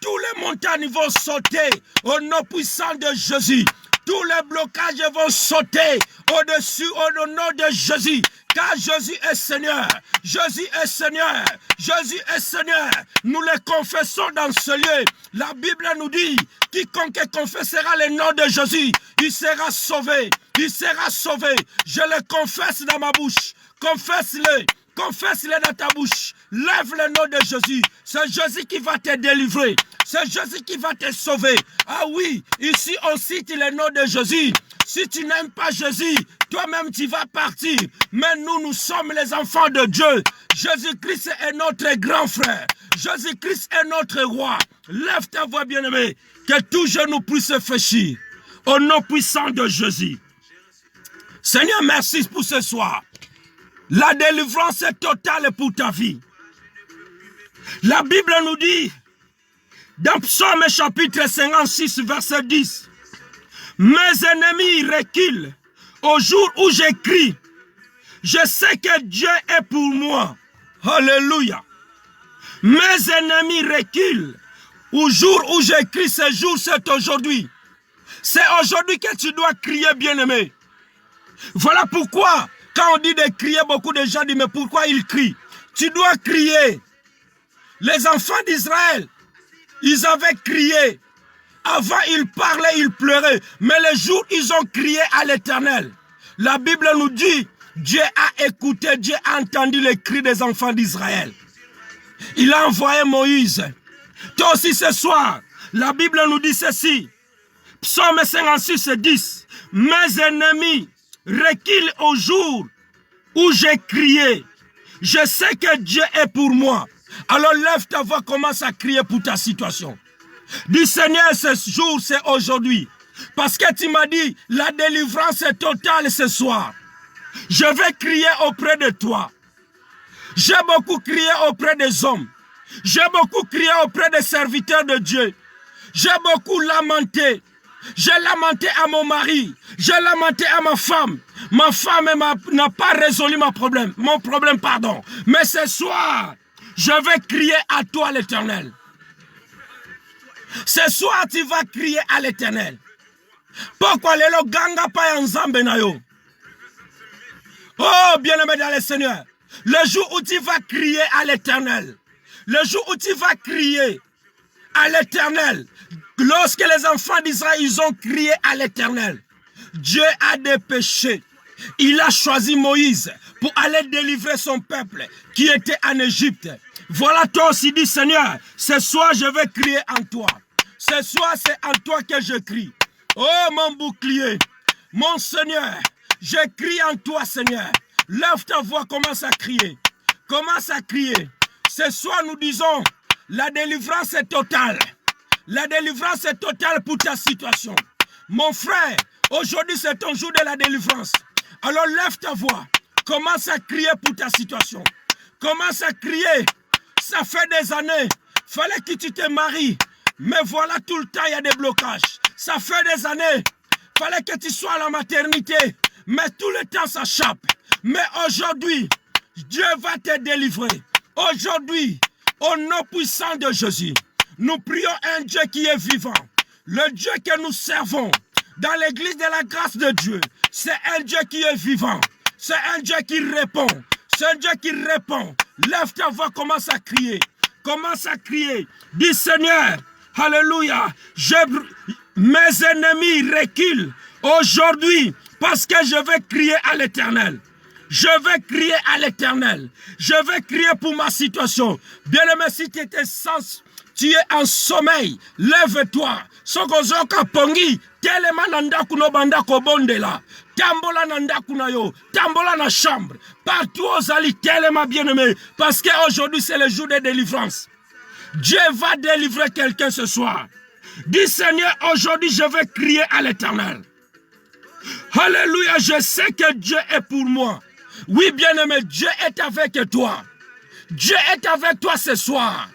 Speaker 2: tous les montagnes vont sauter au nom puissant de Jésus. Tous les blocages vont sauter au-dessus au nom de Jésus. Car Jésus est Seigneur. Jésus est Seigneur. Jésus est Seigneur. Nous le confessons dans ce lieu. La Bible nous dit, quiconque confessera le nom de Jésus, il sera sauvé. Il sera sauvé. Je le confesse dans ma bouche. Confesse-le. Confesse-le dans ta bouche. Lève le nom de Jésus. C'est Jésus qui va te délivrer. C'est Jésus qui va te sauver. Ah oui, ici on cite le nom de Jésus. Si tu n'aimes pas Jésus, toi-même tu vas partir. Mais nous sommes les enfants de Dieu. Jésus-Christ est notre grand frère. Jésus-Christ est notre roi. Lève ta voix, bien-aimé. Que tout genou puisse se fléchir. Au nom puissant de Jésus. Seigneur, merci pour ce soir. La délivrance est totale pour ta vie. La Bible nous dit, dans Psaume chapitre 56, verset 10, « Mes ennemis reculent au jour où j'écris. Je sais que Dieu est pour moi. » Alléluia. Mes ennemis reculent au jour où j'écris. Ce jour, c'est aujourd'hui. C'est aujourd'hui que tu dois crier, bien-aimé. Voilà pourquoi, quand on dit de crier, beaucoup de gens disent, mais pourquoi ils crient? Tu dois crier. Les enfants d'Israël, ils avaient crié. Avant, ils parlaient, ils pleuraient. Mais le jour, ils ont crié à l'Éternel. La Bible nous dit, Dieu a écouté, Dieu a entendu les cris des enfants d'Israël. Il a envoyé Moïse. Toi aussi ce soir, la Bible nous dit ceci. Psaume 56, 10. Mes ennemis reculent au jour où j'ai crié. Je sais que Dieu est pour moi. Alors lève ta voix, commence à crier pour ta situation. Dis Seigneur, ce jour, c'est aujourd'hui. Parce que tu m'as dit, la délivrance est totale ce soir. Je vais crier auprès de toi. J'ai beaucoup crié auprès des hommes. J'ai beaucoup crié auprès des serviteurs de Dieu. J'ai beaucoup lamenté. J'ai lamenté à mon mari. J'ai lamenté à ma femme. Ma femme n'a pas résolu mon problème. Mais ce soir, je vais crier à toi l'Éternel. Ce soir, tu vas crier à l'Éternel. Pourquoi les ganga pa nzambe na yo? Oh, bien-aimé dans le Seigneur, le jour où tu vas crier à l'Éternel, le jour où tu vas crier à l'Éternel, lorsque les enfants d'Israël, ils ont crié à l'Éternel, Dieu a dépêché. Il a choisi Moïse pour aller délivrer son peuple qui était en Égypte. Voilà, toi aussi dis, Seigneur, ce soir je vais crier en toi. Ce soir c'est en toi que je crie. Oh mon bouclier, mon Seigneur, je crie en toi, Seigneur. Lève ta voix, commence à crier. Commence à crier. Ce soir nous disons, la délivrance est totale. La délivrance est totale pour ta situation. Mon frère, aujourd'hui c'est ton jour de la délivrance. Alors lève ta voix. Commence à crier pour ta situation. Commence à crier. Ça fait des années. Fallait que tu te maries. Mais voilà, tout le temps, il y a des blocages. Ça fait des années. Fallait que tu sois à la maternité. Mais tout le temps, ça chape. Mais aujourd'hui, Dieu va te délivrer. Aujourd'hui, au nom puissant de Jésus, nous prions un Dieu qui est vivant. Le Dieu que nous servons dans l'église de la grâce de Dieu, c'est un Dieu qui est vivant. C'est un Dieu qui répond. C'est un Dieu qui répond. Lève ta voix, commence à crier. Commence à crier. Dis Seigneur, alléluia, mes ennemis reculent aujourd'hui parce que je vais crier à l'Éternel. Je vais crier à l'Éternel. Je vais crier pour ma situation. Bien-aimé, si tu es en sommeil, lève-toi. Sokozoka pongi, telema nandaku no bandako bondela. Tambola nandaku na yo, tambola na chambre. Partout aux ali, telema bien-aimé. Parce qu'aujourd'hui, c'est le jour de délivrance. Dieu va délivrer quelqu'un ce soir. Dis Seigneur, aujourd'hui, je vais crier à l'Éternel. Alléluia, je sais que Dieu est pour moi. Oui, bien-aimé, Dieu est avec toi. Dieu est avec toi ce soir.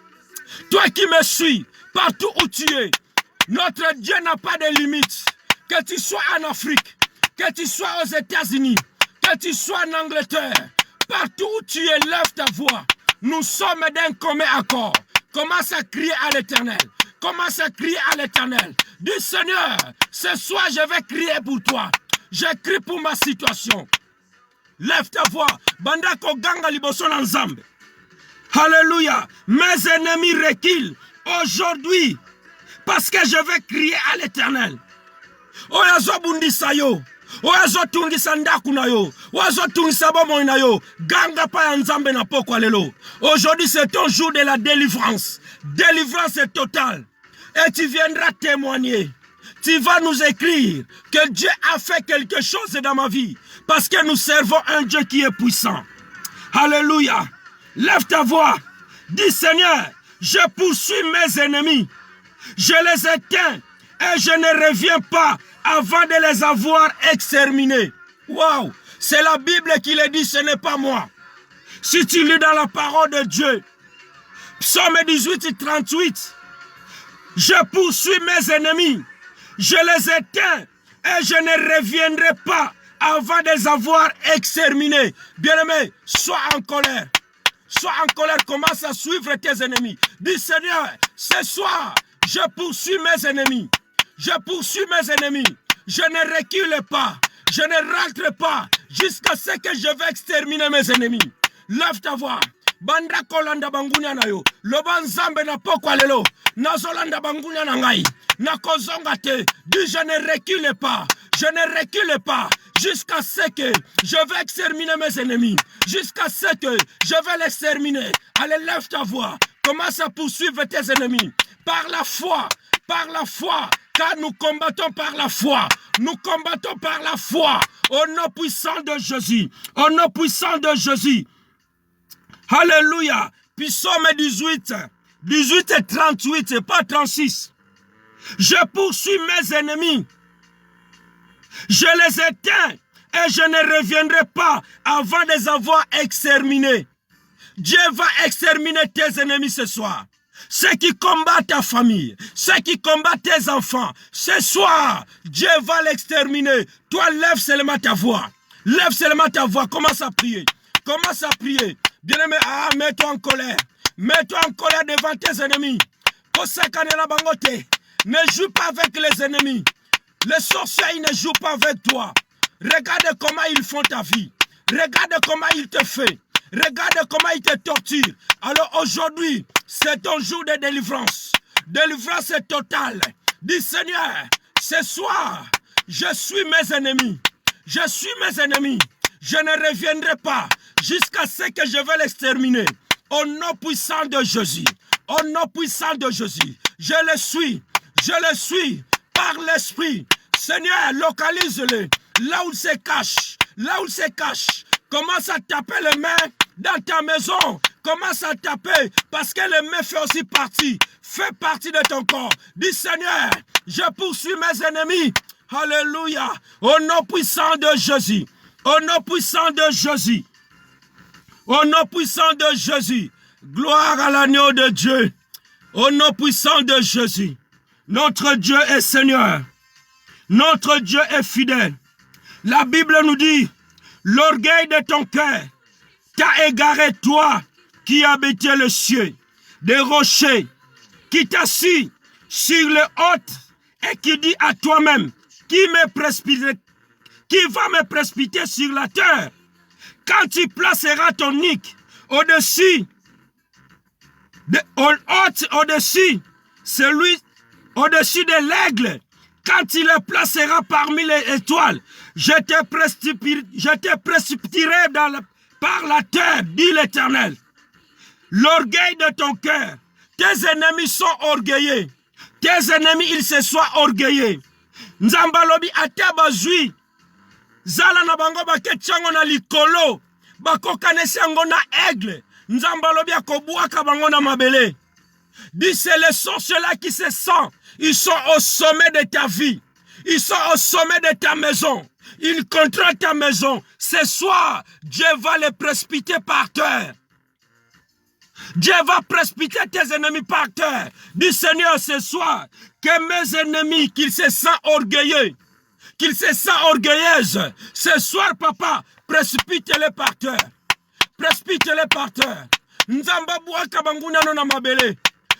Speaker 2: Toi qui me suis, partout où tu es, notre Dieu n'a pas de limites. Que tu sois en Afrique, que tu sois aux États-Unis, que tu sois en Angleterre, partout où tu es, lève ta voix. Nous sommes d'un commun accord. Commence à crier à l'Éternel. Commence à crier à l'Éternel. Dis Seigneur, ce soir je vais crier pour toi. Je crie pour ma situation. Lève ta voix. Bandako ganga liboso na nzambe. Alléluia. Mes ennemis reculent aujourd'hui parce que je vais crier à l'Éternel. Oyazo bundisa yo. Oyazo tungisa ndaku na yo. Oyazo tungisa bomo na yo. Ganga pa ya nzambe na poko lelo. Aujourd'hui c'est ton jour de la délivrance. Délivrance est totale. Et tu viendras témoigner. Tu vas nous écrire que Dieu a fait quelque chose dans ma vie. Parce que nous servons un Dieu qui est puissant. Alléluia. Lève ta voix. Dis Seigneur, je poursuis mes ennemis. Je les éteins et je ne reviens pas avant de les avoir exterminés. Waouh. C'est la Bible qui le dit, ce n'est pas moi. Si tu lis dans la parole de Dieu, Psaume 18 et 38, je poursuis mes ennemis, je les éteins et je ne reviendrai pas avant de les avoir exterminés. Bien-aimé, sois en colère. Sois en colère, commence à suivre tes ennemis. Dis Seigneur, ce soir, je poursuis mes ennemis. Je poursuis mes ennemis. Je ne recule pas. Je ne rentre pas jusqu'à ce que je vais exterminer mes ennemis. Lève ta voix. Banda kolanda bangunya na yo. Loba nzambe na poko lelo. Nazolanda bangunya na ngai. Na kozonga te. Dis je ne recule pas. Je ne recule pas. Jusqu'à ce que je vais exterminer mes ennemis. Jusqu'à ce que je vais l'exterminer. Allez, lève ta voix. Commence à poursuivre tes ennemis. Par la foi. Par la foi. Car nous combattons par la foi. Nous combattons par la foi. Au nom puissant de Jésus. Au nom puissant de Jésus. Alléluia. Psaume 18 et 38, et pas 36. Je poursuis mes ennemis. Je les éteins et je ne reviendrai pas avant de les avoir exterminés. Dieu va exterminer tes ennemis ce soir. Ceux qui combattent ta famille, ceux qui combattent tes enfants, ce soir, Dieu va l'exterminer. Toi, lève seulement ta voix. Lève seulement ta voix. Commence à prier. Commence à prier. Bien-aimé, mets-toi en colère. Mets-toi en colère devant tes ennemis. Ne joue pas avec les ennemis. Les sorciers, ils ne jouent pas avec toi. Regarde comment ils font ta vie. Regarde comment ils te font. Regarde comment ils te torturent. Alors aujourd'hui, c'est ton jour de délivrance. Délivrance est totale. Dis Seigneur, ce soir, je suis mes ennemis. Je suis mes ennemis. Je ne reviendrai pas jusqu'à ce que je vais l'exterminer. Au nom puissant de Jésus. Au nom puissant de Jésus. Je le suis. Je le suis par l'Esprit. Seigneur, localise-le. Là où il se cache. Là où il se cache. Commence à taper les mains dans ta maison. Commence à taper parce que les mains fait aussi partie. Fait partie de ton corps. Dis Seigneur, je poursuis mes ennemis. Alléluia. Au nom puissant de Jésus. Au nom puissant de Jésus. Au nom puissant de Jésus. Gloire à l'agneau de Dieu. Au nom puissant de Jésus. Notre Dieu est Seigneur. Notre Dieu est fidèle. La Bible nous dit, l'orgueil de ton cœur t'a égaré, toi qui habitais le ciel, des rochers, qui t'assis sur les hautes et qui dit à toi-même, qui va me précipiter sur la terre. quand tu placeras ton nick au-dessus, au-dessus, celui au-dessus de l'aigle, quand tu le placeras parmi les étoiles, je te précipiterai par la terre, dit l'Éternel. L'orgueil de ton cœur, tes ennemis sont orgueilleux. Tes ennemis, ils se soient orgueilleux. Nzambalobi atabazui. Zala na bango baketchango na likolo. Bakokanesi yango na aigle. Nzambalobi akobuaka bango na mabele. Dis, c'est les sorciers-là qui se sentent. Ils sont au sommet de ta vie. Ils sont au sommet de ta maison. Ils contrôlent ta maison. Ce soir, Dieu va les précipiter par terre. Dieu va précipiter tes ennemis par terre. Dis, Seigneur, ce soir, que mes ennemis, qu'ils se sentent orgueilleux, qu'ils se sentent orgueilleuses, ce soir, papa, précipite-les par terre. Précipite-les par terre. Nzamba bouaka banguna no na mabele.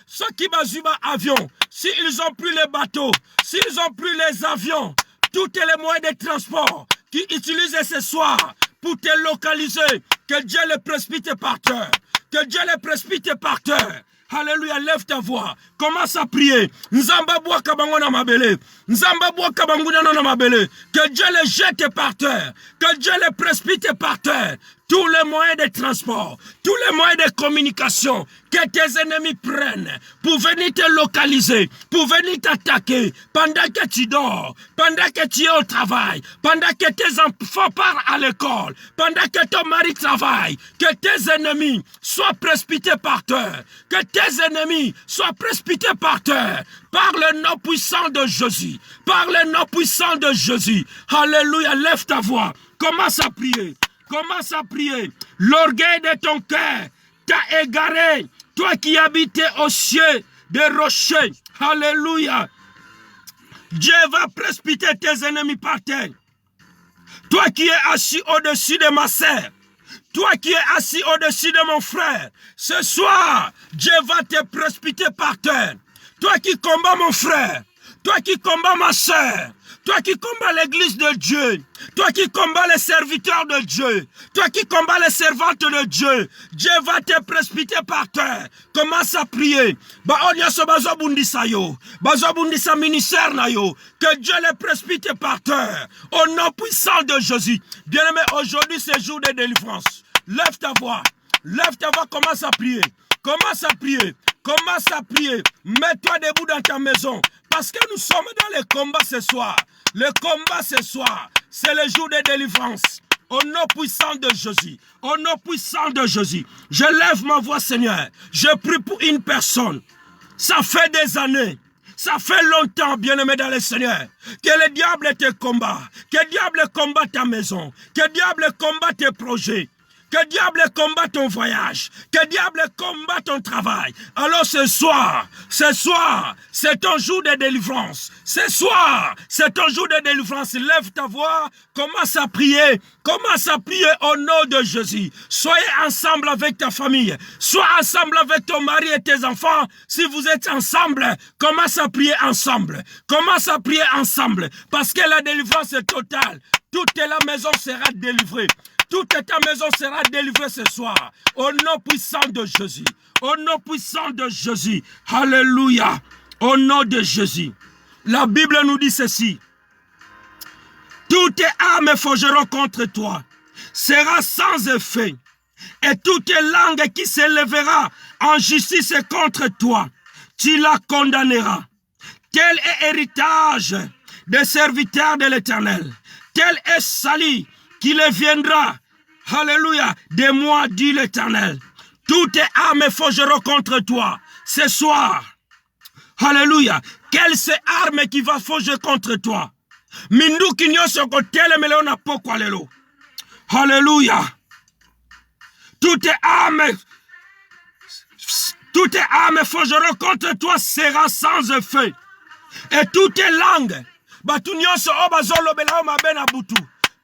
Speaker 2: Ceux qui bazuba avion, s'ils ont pris les bateaux, s'ils ont pris les avions, tous les moyens de transport qui utilisent ce soir pour te localiser, que Dieu les précipite par terre. Que Dieu les précipite par terre. Alléluia, lève ta voix. Commence à prier. Nzamba boa kabangona mabele. Nzamba boa kabanguna na mabele. Que Dieu les jette par terre. Que Dieu les précipite par terre. Tous les moyens de transport, tous les moyens de communication que tes ennemis prennent pour venir te localiser, pour venir t'attaquer pendant que tu dors, pendant que tu es au travail, pendant que tes enfants partent à l'école, pendant que ton mari travaille, que tes ennemis soient précipités par terre, que tes ennemis soient précipités par terre, par le nom puissant de Jésus, par le nom puissant de Jésus. Alléluia, lève ta voix, commence à prier. Commence à prier. L'orgueil de ton cœur t'a égaré. Toi qui habitais au ciel des rochers. Alléluia. Dieu va précipiter tes ennemis par terre. Toi qui es assis au-dessus de ma sœur. Toi qui es assis au-dessus de mon frère. Ce soir, Dieu va te précipiter par terre. Toi qui combats mon frère. Toi qui combats ma sœur. Toi qui combats l'église de Dieu, toi qui combats les serviteurs de Dieu, toi qui combats les servantes de Dieu, Dieu va te précipiter par terre. Commence à prier. Ministère na yo. Que Dieu les précipite par terre. Au nom puissant de Jésus. Bien-aimé, aujourd'hui c'est jour de délivrance. Lève ta voix. Lève ta voix, commence à prier. Commence à prier. Commence à prier. Mets-toi debout dans ta maison. Parce que nous sommes dans le combat ce soir. Le combat ce soir, c'est le jour de délivrance. Au nom puissant de Jésus. Au nom puissant de Jésus. Je lève ma voix, Seigneur. Je prie pour une personne. Ça fait des années. Ça fait longtemps, bien-aimé dans le Seigneur, que le diable te combat. Que le diable combat ta maison. Que le diable combat tes projets. Que le diable combat ton voyage. Que le diable combat ton travail. Alors ce soir, c'est ton jour de délivrance. Ce soir, c'est ton jour de délivrance. Lève ta voix, commence à prier. Commence à prier au nom de Jésus. Soyez ensemble avec ta famille. Sois ensemble avec ton mari et tes enfants. Si vous êtes ensemble, commence à prier ensemble. Commence à prier ensemble. Parce que la délivrance est totale. Toute la maison sera délivrée. Toute ta maison sera délivrée ce soir. Au nom puissant de Jésus. Au nom puissant de Jésus. Alléluia. Au nom de Jésus. La Bible nous dit ceci. Toutes tes armes forgeront contre toi sera sans effet. Et toute langue qui s'élèvera en justice contre toi, tu la condamneras. Tel est héritage des serviteurs de l'Éternel. Tel est salut qui le viendra, alléluia, de moi, dit l'Éternel. Toutes tes armes forgeront contre toi ce soir. Alléluia. Quelle c'est arme qui va forger contre toi? Mindu kinyoso kotele meleo na poko alelo. Alléluia. Toutes tes armes forgeront contre toi sera sans effet. Et toutes tes langues,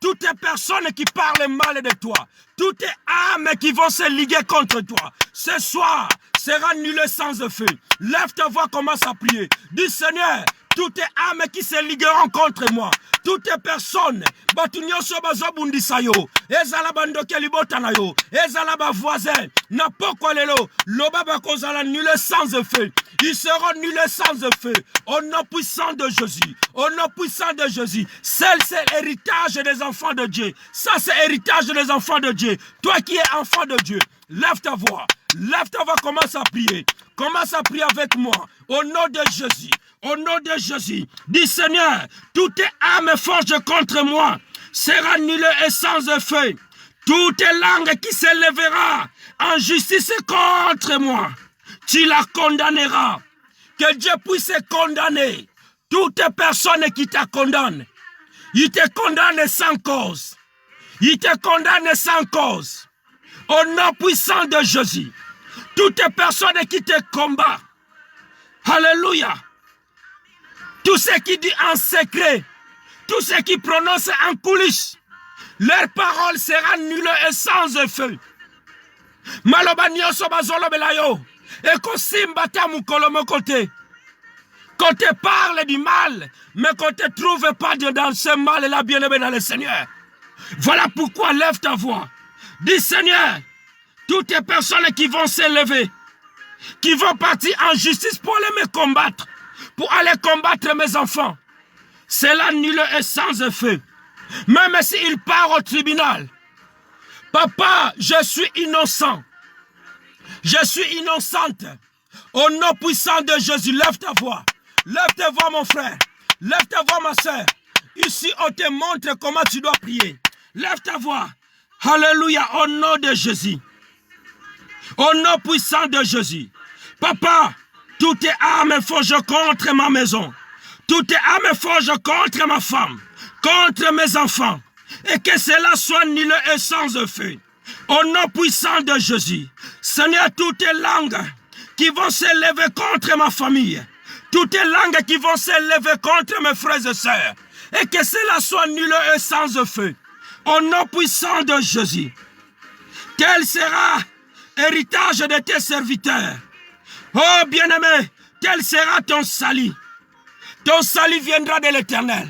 Speaker 2: toutes les personnes qui parlent mal de toi, toutes les âmes qui vont se liguer contre toi, ce soir sera annulé sans effet. Lève ta voix, commence à prier. Dis Seigneur, Toutes âmes qui se ligueront contre moi. Toutes personnes, batunyoso bazobundisa yo, ezala bandoke libota na yo, ezala ba voisin, na pokwa lelo, loba bakozala nulé sans effet. Ils seront nulés sans effet. Au nom puissant de Jésus. Au nom puissant de Jésus. C'est l'héritage des enfants de Dieu. Ça, c'est l'héritage des enfants de Dieu. Toi qui es enfant de Dieu, lève ta voix. Lève ta voix, commence à prier. Commence à prier avec moi. Au nom de Jésus. Au nom de Jésus. Dis Seigneur, toute âme forge contre moi sera nulle et sans effet. Toute langue qui s'élèvera en justice contre moi, tu la condamneras. Que Dieu puisse condamner toute personne qui te condamne. Il te condamne sans cause. Il te condamne sans cause. Au nom puissant de Jésus. Toute personne qui te combat. Alléluia. Tout ce qui dit en secret. Tout ce qui prononce en coulisses. Leur parole sera nulle et sans effet. Maloba nyonso bazolobela yo. Et qu'on simbata mukolo mon côté. Qu'on te parle du mal, mais qu'on ne te trouve pas dans ce mal et la bien-aimé dans le Seigneur. Voilà pourquoi lève ta voix. Dis Seigneur, toutes les personnes qui vont s'élever, qui vont partir en justice pour aller me combattre, pour aller combattre mes enfants, c'est là nul et sans effet. Même s'ils partent au tribunal, papa, je suis innocent. Je suis innocente. Au nom puissant de Jésus, lève ta voix. Lève ta voix, mon frère. Lève ta voix, ma soeur. Ici, on te montre comment tu dois prier. Lève ta voix. Alléluia, au nom de Jésus. Au nom puissant de Jésus. Papa, toutes tes armes forgent contre ma maison. Toutes tes armes forgent contre ma femme, contre mes enfants. Et que cela soit nul et sans effet. Au nom puissant de Jésus. Seigneur, toutes les langues qui vont s'élever contre ma famille, toutes les langues qui vont s'élever contre mes frères et sœurs, et que cela soit nul et sans effet. Au nom puissant de Jésus. Tel sera héritage de tes serviteurs. Oh bien-aimé, tel sera ton salut. Ton salut viendra de l'Éternel.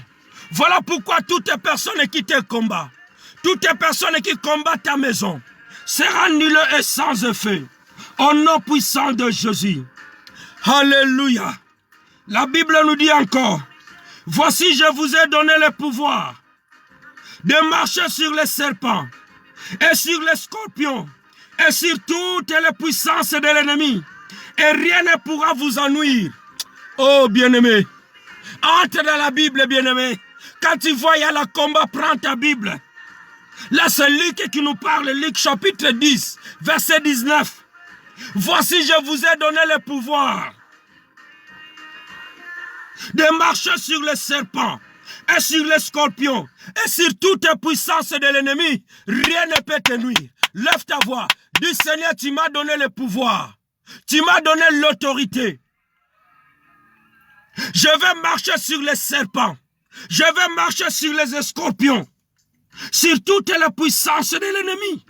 Speaker 2: Voilà pourquoi toutes les personnes qui te combattent, toutes les personnes qui combattent ta maison, sera nul et sans effet. Au nom puissant de Jésus. Alléluia. La Bible nous dit encore, voici je vous ai donné le pouvoir de marcher sur les serpents et sur les scorpions et sur toutes les puissances de l'ennemi. Et rien ne pourra vous ennuyer. Oh bien-aimé, entre dans la Bible, bien-aimé. Quand tu vois il y a le combat, prends ta Bible. Là, c'est Luc qui nous parle, Luc chapitre 10, verset 19. Voici, je vous ai donné le pouvoir de marcher sur les serpents et sur les scorpions et sur toute puissance de l'ennemi. Rien ne peut te nuire. Lève ta voix. Dis Seigneur, tu m'as donné le pouvoir. Tu m'as donné l'autorité. Je vais marcher sur les serpents. Je vais marcher sur les scorpions. Sur toute la puissance de l'ennemi.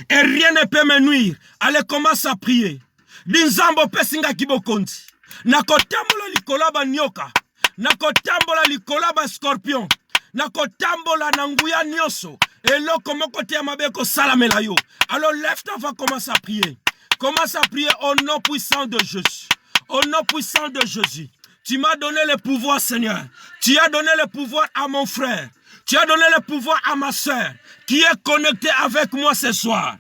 Speaker 2: Et rien ne peut me nuire. Allez, commence à prier. Dinzambo pesinga kibokonti. Nakotambola likolaba nyoka. Nakotambola likolaba scorpion. Nakotambola nanguya nyoso. Et là, comment côté amabeko salamela yo. Alors lève ta voix, commence à prier. Commence à prier au nom puissant de Jésus. Au nom puissant de Jésus. Tu m'as donné le pouvoir, Seigneur. Tu as donné le pouvoir à mon frère. Tu as donné le pouvoir à ma soeur qui est connectée avec moi ce soir.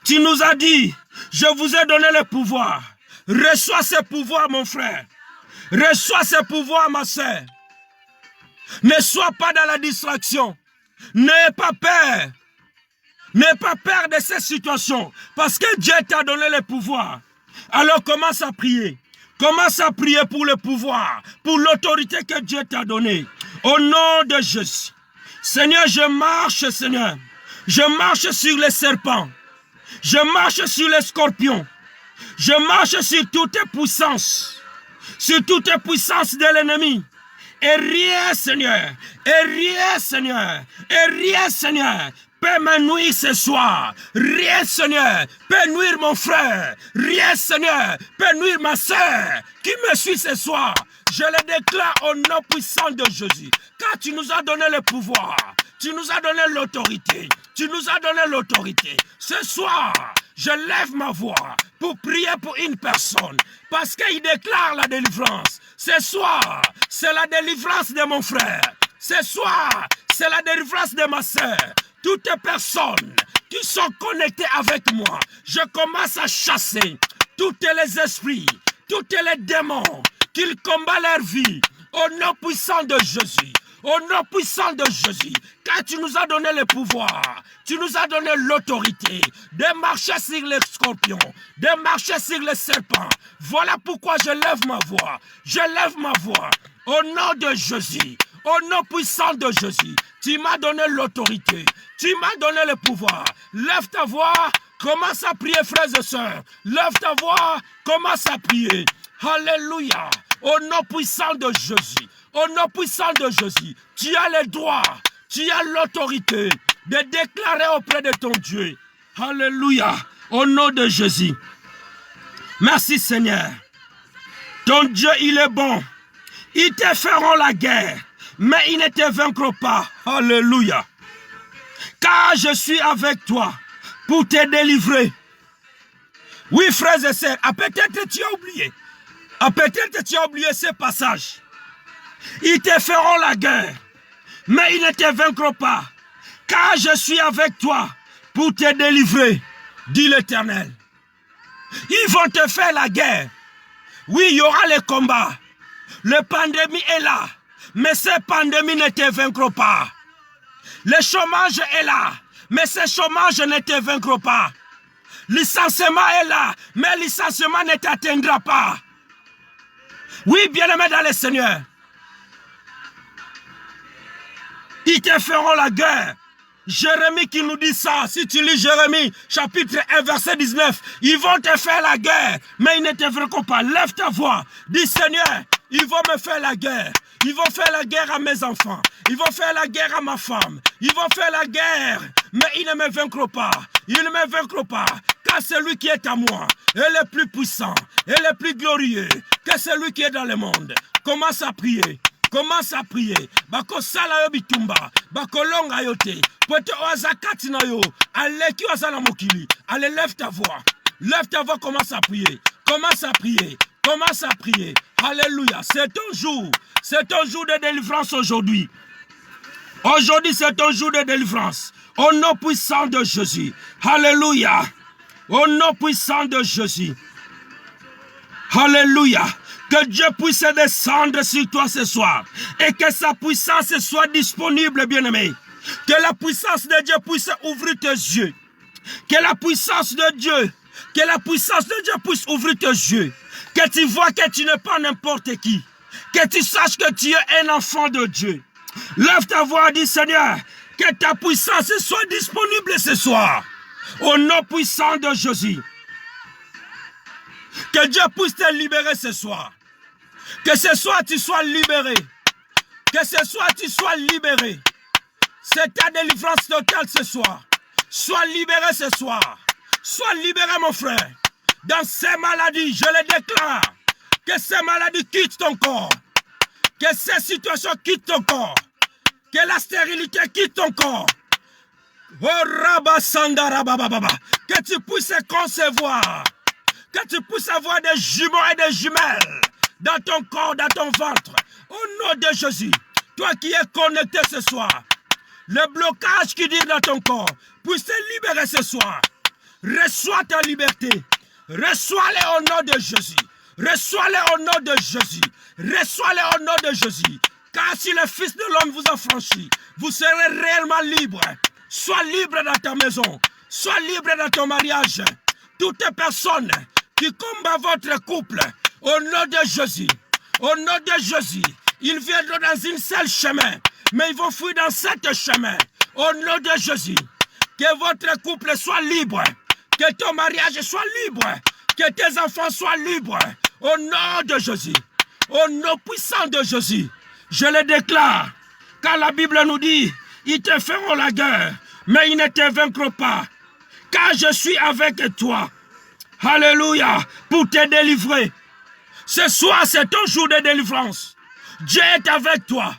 Speaker 2: Tu nous as dit, je vous ai donné le pouvoir. Reçois ce pouvoir, mon frère. Reçois ce pouvoir, ma soeur. Ne sois pas dans la distraction. N'aie pas peur. N'aie pas peur de cette situation. Parce que Dieu t'a donné le pouvoir. Alors commence à prier. Commence à prier pour le pouvoir, pour l'autorité que Dieu t'a donnée. Au nom de Jésus. Seigneur, je marche, Seigneur. Je marche sur les serpents. Je marche sur les scorpions. Je marche sur toutes les puissances. Sur toutes les puissances de l'ennemi. Et rien, Seigneur. Et rien, Seigneur. Et rien, Seigneur, peut me nuire ce soir. Rien, Seigneur, peut nuire mon frère. Rien, Seigneur, peut nuire ma soeur qui me suit ce soir. Je le déclare au nom puissant de Jésus. Car tu nous as donné le pouvoir. Tu nous as donné l'autorité. Tu nous as donné l'autorité. Ce soir, je lève ma voix pour prier pour une personne. Parce qu'il déclare la délivrance. Ce soir, c'est la délivrance de mon frère. Ce soir, c'est la délivrance de ma soeur. Toutes les personnes qui sont connectées avec moi, je commence à chasser tous les esprits, tous les démons qui combattent leur vie. Au nom puissant de Jésus. Au nom puissant de Jésus, car tu nous as donné le pouvoir, tu nous as donné l'autorité de marcher sur les scorpions, de marcher sur les serpents. Voilà pourquoi je lève ma voix. Je lève ma voix au nom de Jésus, au nom puissant de Jésus. Tu m'as donné l'autorité, tu m'as donné le pouvoir. Lève ta voix, commence à prier, frères et sœurs. Lève ta voix, commence à prier. Alléluia, au nom puissant de Jésus. Au nom puissant de Jésus, tu as le droit, tu as l'autorité de déclarer auprès de ton Dieu. Alléluia, au nom de Jésus. Merci Seigneur. Ton Dieu, il est bon. Ils te feront la guerre, mais ils ne te vaincront pas. Alléluia. Car je suis avec toi pour te délivrer. Oui, frères et sœurs, peut-être tu as oublié. Peut-être tu as oublié ce passage. Ils te feront la guerre, mais ils ne te vaincront pas, car je suis avec toi pour te délivrer, dit l'Éternel. Ils vont te faire la guerre. Oui, il y aura les combats. La pandémie est là, mais cette pandémie ne te vaincra pas. Le chômage est là, mais ce chômage ne te vaincra pas. Le licenciement est là, mais le licenciement ne t'atteindra pas. Oui, bien-aimé dans le Seigneur. Ils te feront la guerre. Jérémie qui nous dit ça. Si tu lis Jérémie, chapitre 1, verset 19. Ils vont te faire la guerre, mais ils ne te verront pas. Lève ta voix. Dis Seigneur, ils vont me faire la guerre. Ils vont faire la guerre à mes enfants. Ils vont faire la guerre à ma femme. Ils vont faire la guerre, mais ils ne me vaincront pas. Ils ne me vaincront pas. Car celui qui est à moi est le plus puissant et le plus glorieux que celui qui est dans le monde. Commence à prier. Commence à prier. Bako sala yo bitumba. Bako longa yote. Pote oaza katina yo. Aleki oaza na mokili. Allez, lève ta voix. Lève ta voix, commence à prier. Commence à prier. Commence à prier. Alléluia. C'est ton jour. C'est ton jour de délivrance aujourd'hui. Aujourd'hui, c'est ton jour de délivrance. Au nom puissant de Jésus. Alléluia. Au nom puissant de Jésus. Alléluia. Que Dieu puisse descendre sur toi ce soir. Et que sa puissance soit disponible, bien-aimé. Que la puissance de Dieu puisse ouvrir tes yeux. Que la puissance de Dieu, puisse ouvrir tes yeux. Que tu vois que tu n'es pas n'importe qui. Que tu saches que tu es un enfant de Dieu. Lève ta voix et dis Seigneur, que ta puissance soit disponible ce soir. Au nom puissant de Jésus. Que Dieu puisse te libérer ce soir. Que ce soir tu sois libéré. Que ce soir tu sois libéré. C'est ta délivrance totale ce soir. Sois libéré ce soir. Sois libéré mon frère. Dans ces maladies, je le déclare. Que ces maladies quittent ton corps. Que ces situations quittent ton corps. Que la stérilité quitte ton corps. Oh, que tu puisses concevoir. Que tu puisses avoir des jumeaux et des jumelles dans ton corps, dans ton ventre. Au nom de Jésus, toi qui es connecté ce soir, le blocage qui dit dans ton corps puisse te libérer ce soir. Reçois ta liberté. Reçois-les au nom de Jésus. Reçois-les au nom de Jésus. Reçois-les au nom de Jésus. Car si le Fils de l'homme vous a franchi, vous serez réellement libre. Sois libre dans ta maison. Sois libre dans ton mariage. Toutes les personnes qui combattent votre couple, au nom de Jésus, au nom de Jésus, ils viendront dans une seule chemin, mais ils vont fuir dans sept chemins. Au nom de Jésus, que votre couple soit libre, que ton mariage soit libre, que tes enfants soient libres. Au nom de Jésus, au nom puissant de Jésus, je le déclare, car la Bible nous dit, ils te feront la guerre, mais ils ne te vaincront pas. Car je suis avec toi. Alléluia, pour te délivrer. Ce soir, c'est ton jour de délivrance. Dieu est avec toi.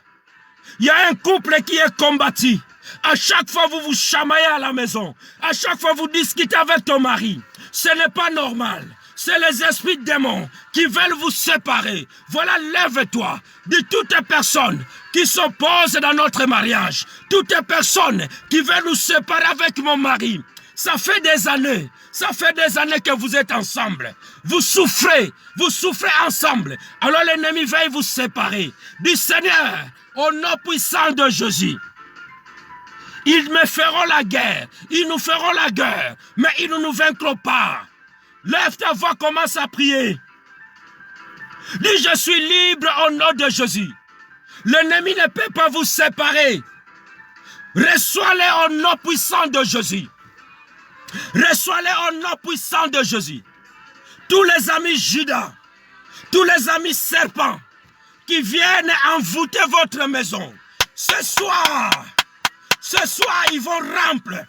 Speaker 2: Il y a un couple qui est combattu. À chaque fois, vous vous chamaillez à la maison. À chaque fois, vous discutez avec ton mari. Ce n'est pas normal. C'est les esprits démons qui veulent vous séparer. Voilà, lève-toi. Dis toutes les personnes qui s'opposent dans notre mariage. Toutes les personnes qui veulent nous séparer avec mon mari. Ça fait des années que vous êtes ensemble. Vous souffrez ensemble. Alors l'ennemi va vous séparer. Dis Seigneur, au nom puissant de Jésus. Ils me feront la guerre, ils nous feront la guerre, mais ils ne nous vaincront pas. Lève ta voix, commence à prier. Dis, je suis libre au nom de Jésus. L'ennemi ne peut pas vous séparer. Reçois-les au nom puissant de Jésus. Reçois-les au nom puissant de Jésus. Tous les amis Judas, tous les amis serpents qui viennent envoûter votre maison, ce soir, ils vont rampler.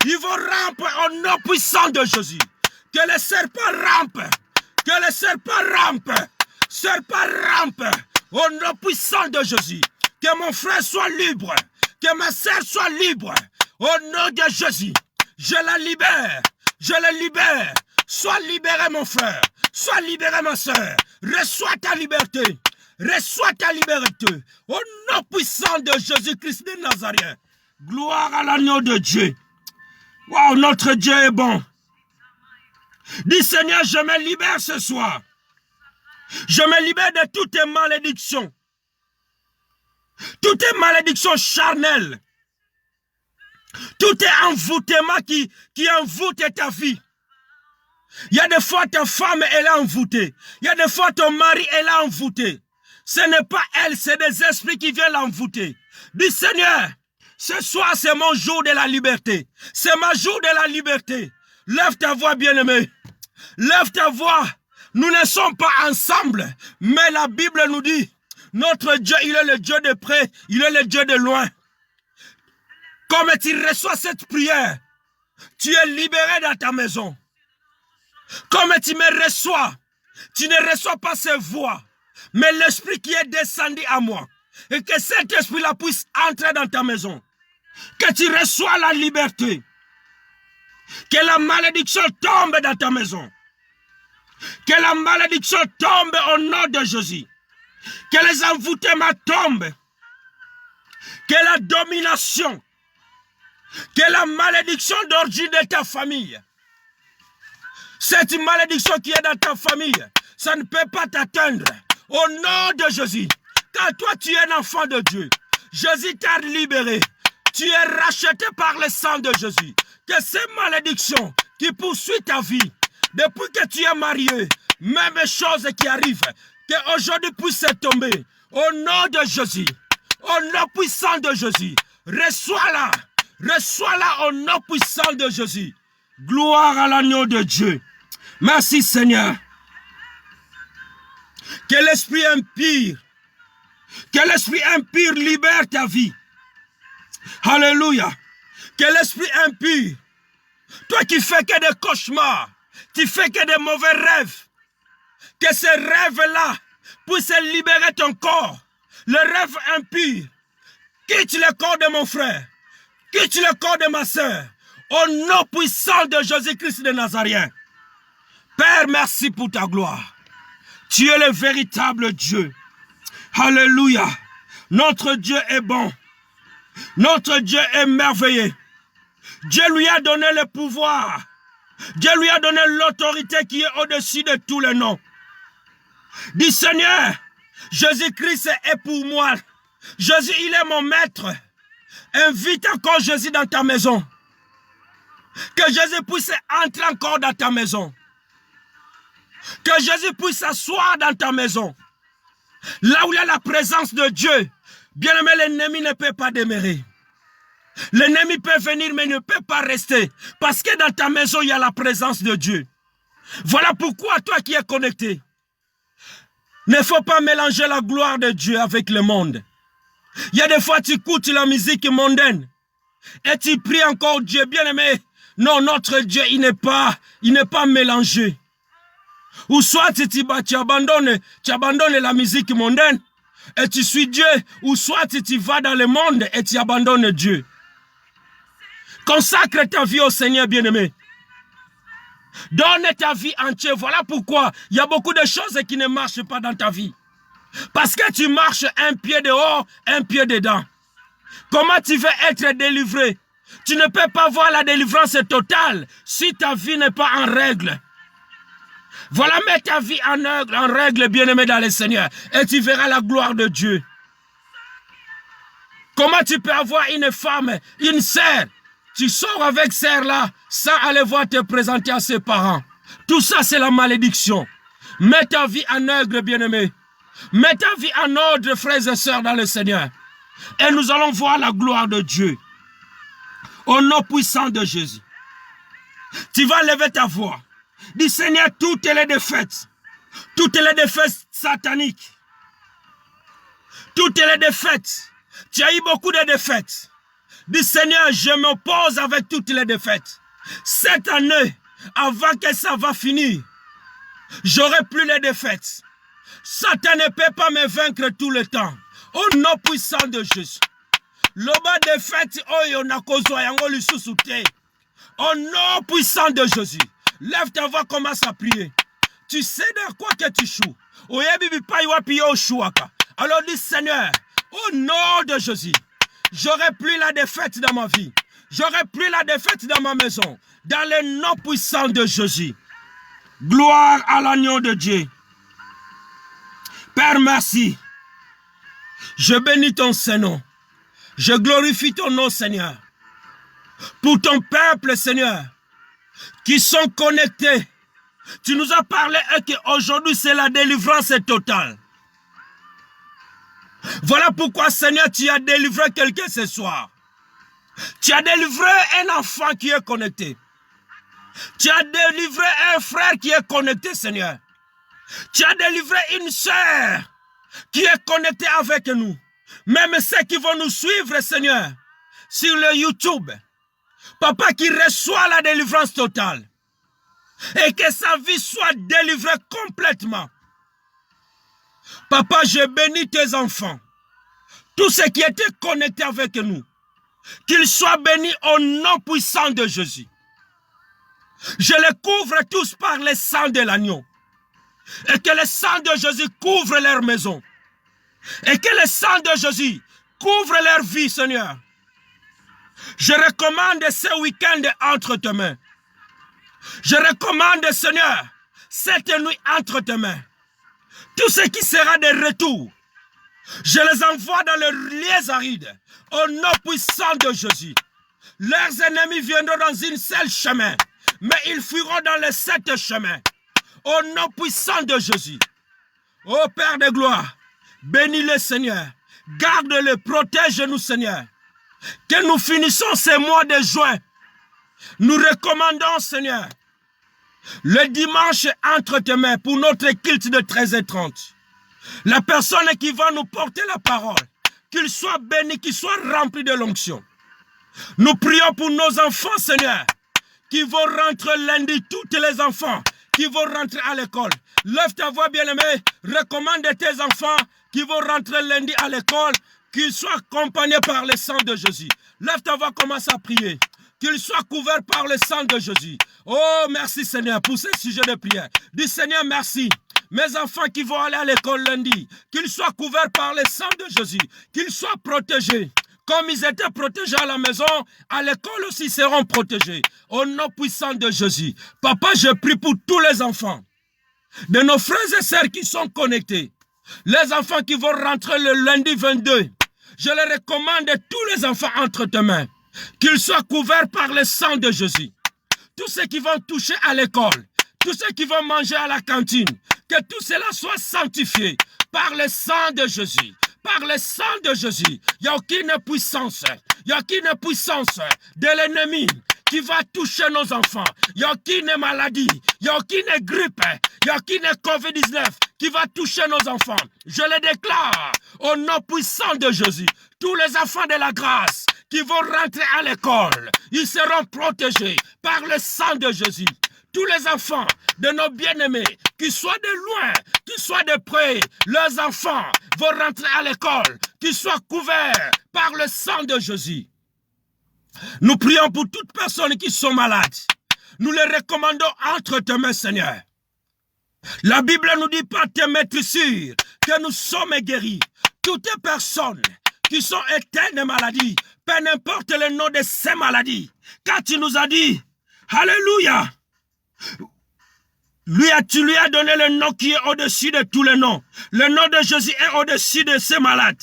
Speaker 2: Ils vont ramper au nom puissant de Jésus. Que les serpents rampent. Que les serpents rampent. Serpents rampent au nom puissant de Jésus. Que mon frère soit libre. Que ma sœur soit libre. Au nom de Jésus. Je la libère. Je la libère. Sois libéré mon frère. Sois libéré ma sœur. Reçois ta liberté. Reçois ta liberté. Au nom puissant de Jésus-Christ de Nazareth. Gloire à l'agneau de Dieu. Waouh, notre Dieu est bon. Dis Seigneur, je me libère ce soir. Je me libère de toutes tes malédictions. Toutes tes malédictions charnelles. Tout tes envoûtements qui envoûtent ta vie. Il y a des fois ta femme elle est envoûtée. Il y a des fois ton mari elle est envoûté. Ce n'est pas elle, c'est des esprits qui viennent l'envoûter. Dis Seigneur, ce soir c'est mon jour de la liberté. C'est ma jour de la liberté. Lève ta voix bien-aimé. Lève ta voix. Nous ne sommes pas ensemble. Mais la Bible nous dit, notre Dieu, il est le Dieu de près, il est le Dieu de loin. Comme tu reçois cette prière, tu es libéré dans ta maison. Comme tu me reçois, tu ne reçois pas ces voix, mais l'esprit qui est descendu à moi. Et que cet esprit-là puisse entrer dans ta maison. Que tu reçois la liberté. Que la malédiction tombe dans ta maison. Que la malédiction tombe au nom de Jésus. Que les envoûtements tombent. Que la domination. Que la malédiction d'origine de ta famille. Cette malédiction qui est dans ta famille, ça ne peut pas t'atteindre. Au nom de Jésus. Car toi tu es un enfant de Dieu. Jésus t'a libéré. Tu es racheté par le sang de Jésus. Que ces malédictions qui poursuivent ta vie, depuis que tu es marié, même chose qui arrive, qu'aujourd'hui puisse tomber. Au nom de Jésus, au nom puissant de Jésus, reçois-la. Reçois-la au nom puissant de Jésus. Gloire à l'agneau de Dieu. Merci Seigneur. Que l'esprit impur libère ta vie. Alléluia. Que l'esprit impur, toi qui fais que des cauchemars, tu fais que des mauvais rêves, que ces rêves-là puissent libérer ton corps. Le rêve impur, quitte le corps de mon frère, quitte le corps de ma soeur, au nom puissant de Jésus-Christ de Nazareth. Père, merci pour ta gloire. Tu es le véritable Dieu. Alléluia. Notre Dieu est bon. Notre Dieu est merveilleux. Dieu lui a donné le pouvoir. Dieu lui a donné l'autorité qui est au-dessus de tous les noms. Dis Seigneur, Jésus-Christ est pour moi. Jésus, il est mon maître. Invite encore Jésus dans ta maison. Que Jésus puisse entrer encore dans ta maison. Que Jésus puisse s'asseoir dans ta maison. Là où il y a la présence de Dieu, bien aimé, l'ennemi ne peut pas demeurer. L'ennemi peut venir mais ne peut pas rester. Parce que dans ta maison, il y a la présence de Dieu. Voilà pourquoi toi qui es connecté, ne faut pas mélanger la gloire de Dieu avec le monde. Il y a des fois tu écoutes la musique mondaine. Et tu pries encore Dieu, bien-aimé. Non, notre Dieu, il n'est pas mélangé. Ou soit tu abandonnes la musique mondaine et tu suis Dieu, ou soit tu vas dans le monde et tu abandonnes Dieu. Consacre ta vie au Seigneur, bien-aimé. Donne ta vie entière. Voilà pourquoi il y a beaucoup de choses qui ne marchent pas dans ta vie. Parce que tu marches un pied dehors, un pied dedans. Comment tu veux être délivré? Tu ne peux pas voir la délivrance totale si ta vie n'est pas en règle. Voilà, mets ta vie en règle, bien-aimé dans le Seigneur, et tu verras la gloire de Dieu. Comment tu peux avoir une femme, une sœur, tu sors avec sœur-là sans aller voir te présenter à ses parents? Tout ça, c'est la malédiction. Mets ta vie en règle, bien-aimé. Mets ta vie en ordre, frères et sœurs, dans le Seigneur. Et nous allons voir la gloire de Dieu. Au nom puissant de Jésus. Tu vas lever ta voix. Dis Seigneur, toutes les défaites sataniques, toutes les défaites, tu as eu beaucoup de défaites. Dis Seigneur, je m'oppose avec toutes les défaites. Cette année, avant que ça va finir, j'aurai plus les défaites. Satan ne peut pas me vaincre tout le temps. Au nom puissant de Jésus. Loba défaite, oyo nakozwa yango lisusu te. Au nom puissant de Jésus. Lève ta voix, commence à prier. Tu sais de quoi que tu joues. Alors dis Seigneur, au nom de Jésus, j'aurai plus la défaite dans ma vie. J'aurai plus la défaite dans ma maison. Dans le nom puissant de Jésus. Gloire à l'agneau de Dieu. Père, merci. Je bénis ton Saint-Nom. Je glorifie ton nom, Seigneur. Pour ton peuple, Seigneur, qui sont connectés. Tu nous as parlé qu'aujourd'hui, c'est la délivrance totale. Voilà pourquoi, Seigneur, tu as délivré quelqu'un ce soir. Tu as délivré un enfant qui est connecté. Tu as délivré un frère qui est connecté, Seigneur. Tu as délivré une sœur qui est connectée avec nous. Même ceux qui vont nous suivre, Seigneur, sur le YouTube. Papa, qui reçoit la délivrance totale. Et que sa vie soit délivrée complètement. Papa, je bénis tes enfants. Tous ceux qui étaient connectés avec nous. Qu'ils soient bénis au nom puissant de Jésus. Je les couvre tous par le sang de l'agneau. Et que le sang de Jésus couvre leur maison. Et que le sang de Jésus couvre leur vie, Seigneur. Je recommande ce week-end entre tes mains. Je recommande, Seigneur, cette nuit entre tes mains. Tout ce qui sera de retour, je les envoie dans le lieu aride. Au nom puissant de Jésus. Leurs ennemis viendront dans une seule chemin, mais ils fuiront dans les 7 chemins. Au nom puissant de Jésus. Ô Père de gloire, bénis-le, Seigneur. Garde-le, protège-nous, Seigneur. Que nous finissons ces mois de juin. Nous recommandons, Seigneur, le dimanche entre tes mains pour notre culte de 13h30. La personne qui va nous porter la parole, qu'il soit béni, qu'il soit rempli de l'onction. Nous prions pour nos enfants, Seigneur, qui vont rentrer lundi, tous les enfants qui vont rentrer à l'école. Lève ta voix, bien-aimé, recommande tes enfants qui vont rentrer lundi à l'école, qu'ils soient accompagnés par le sang de Jésus. Lève ta voix, commence à prier. Qu'ils soient couverts par le sang de Jésus. Oh, merci Seigneur pour ce sujet de prière. Dis Seigneur, merci. Mes enfants qui vont aller à l'école lundi, qu'ils soient couverts par le sang de Jésus. Qu'ils soient protégés. Comme ils étaient protégés à la maison, à l'école aussi ils seront protégés. Au nom puissant de Jésus. Papa, je prie pour tous les enfants. De nos frères et sœurs qui sont connectés. Les enfants qui vont rentrer le lundi 22. Je les recommande tous les enfants entre tes mains. Qu'ils soient couverts par le sang de Jésus. Tous ceux qui vont toucher à l'école, tous ceux qui vont manger à la cantine, que tout cela soit sanctifié par le sang de Jésus. Par le sang de Jésus. Il n'y a aucune puissance, il n'y a aucune puissance de l'ennemi qui va toucher nos enfants. Il n'y a aucune maladie, il n'y a aucune grippe, il n'y a aucune COVID-19 qui va toucher nos enfants. Je le déclare au nom puissant de Jésus. Tous les enfants de la grâce qui vont rentrer à l'école, ils seront protégés par le sang de Jésus. Tous les enfants de nos bien-aimés, qu'ils soient de loin, qu'ils soient de près, leurs enfants vont rentrer à l'école, qu'ils soient couverts par le sang de Jésus. Nous prions pour toutes personnes qui sont malades. Nous les recommandons entre tes mains, Seigneur. La Bible nous dit par tes maîtres sûrs que nous sommes guéris. Toutes les personnes qui sont atteintes de maladies, peu importe le nom de ces maladies, car tu nous as dit, alléluia, tu lui as donné le nom qui est au-dessus de tous les noms. Le nom de Jésus est au-dessus de ces malades,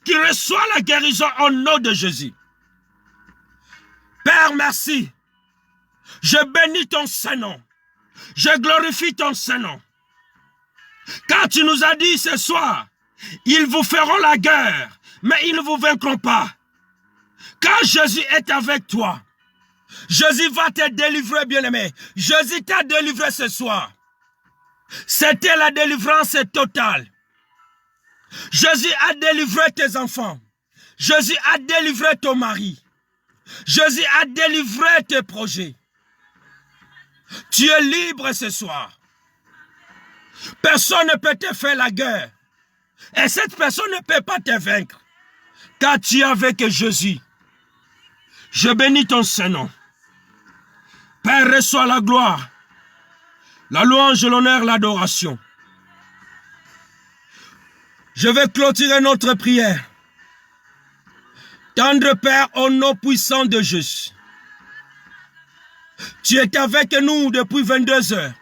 Speaker 2: qui reçoit la guérison au nom de Jésus. Père, merci. Je bénis ton Saint-Nom. Je glorifie ton Saint-Nom. Car tu nous as dit ce soir, ils vous feront la guerre, mais ils ne vous vaincront pas. Car Jésus est avec toi. Jésus va te délivrer, bien-aimé. Jésus t'a délivré ce soir. C'était la délivrance totale. Jésus a délivré tes enfants. Jésus a délivré ton mari. Jésus a délivré tes projets. Tu es libre ce soir. Personne ne peut te faire la guerre. Et cette personne ne peut pas te vaincre. Car tu es avec Jésus. Je bénis ton Saint-Nom. Père, reçois la gloire, la louange, l'honneur, l'adoration. Je vais clôturer notre prière. Tendre Père, au nom puissant de Jésus. Tu es avec nous depuis 22 heures.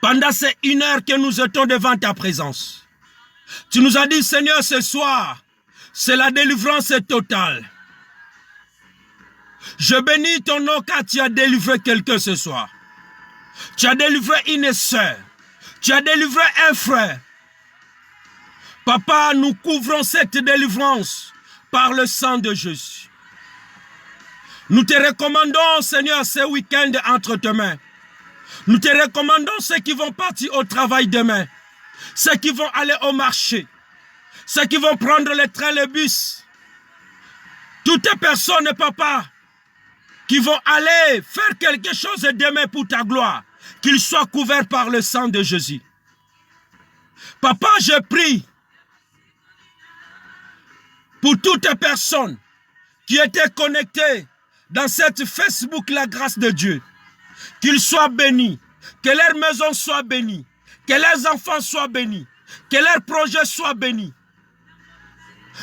Speaker 2: Pendant ces 1 heure que nous étions devant ta présence. Tu nous as dit, Seigneur, ce soir, c'est la délivrance totale. Je bénis ton nom car tu as délivré quelqu'un ce soir. Tu as délivré une sœur. Tu as délivré un frère. Papa, nous couvrons cette délivrance par le sang de Jésus. Nous te recommandons, Seigneur, ce week-end entre tes mains. Nous te recommandons ceux qui vont partir au travail demain, ceux qui vont aller au marché, ceux qui vont prendre le train, le bus. Toutes les personnes, papa, qui vont aller faire quelque chose demain pour ta gloire, qu'ils soient couverts par le sang de Jésus. Papa, je prie pour toutes les personnes qui étaient connectées dans cette Facebook, la grâce de Dieu, qu'ils soient bénis, que leur maison soit bénie, que leurs enfants soient bénis, que leurs projets soient bénis.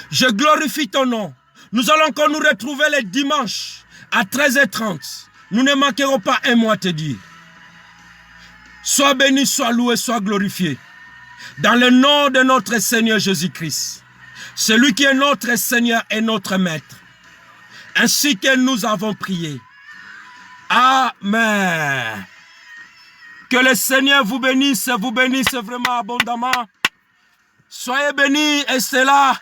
Speaker 2: Je glorifie ton nom. Nous allons encore nous retrouver le dimanche à 13h30. Nous ne manquerons pas un mot à te dire. Sois béni, sois loué, sois glorifié. Dans le nom de notre Seigneur Jésus-Christ, celui qui est notre Seigneur et notre Maître, ainsi que nous avons prié. Amen. Que le Seigneur vous bénisse vraiment abondamment. Soyez bénis et c'est là.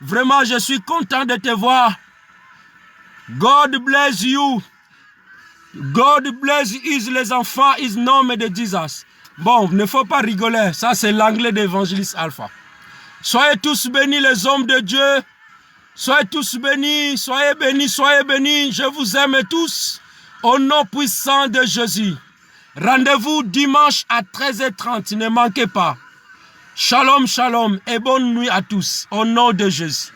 Speaker 2: Vraiment, je suis content de te voir. God bless you. God bless you, les enfants, is name de Jesus. Bon, il ne faut pas rigoler. Ça, c'est l'anglais d'évangéliste Alpha. Soyez tous bénis, les hommes de Dieu. Soyez tous bénis, soyez bénis, soyez bénis. Je vous aime tous. Au nom puissant de Jésus. Rendez-vous dimanche à 13h30. Ne manquez pas. Shalom, shalom et bonne nuit à tous. Au nom de Jésus.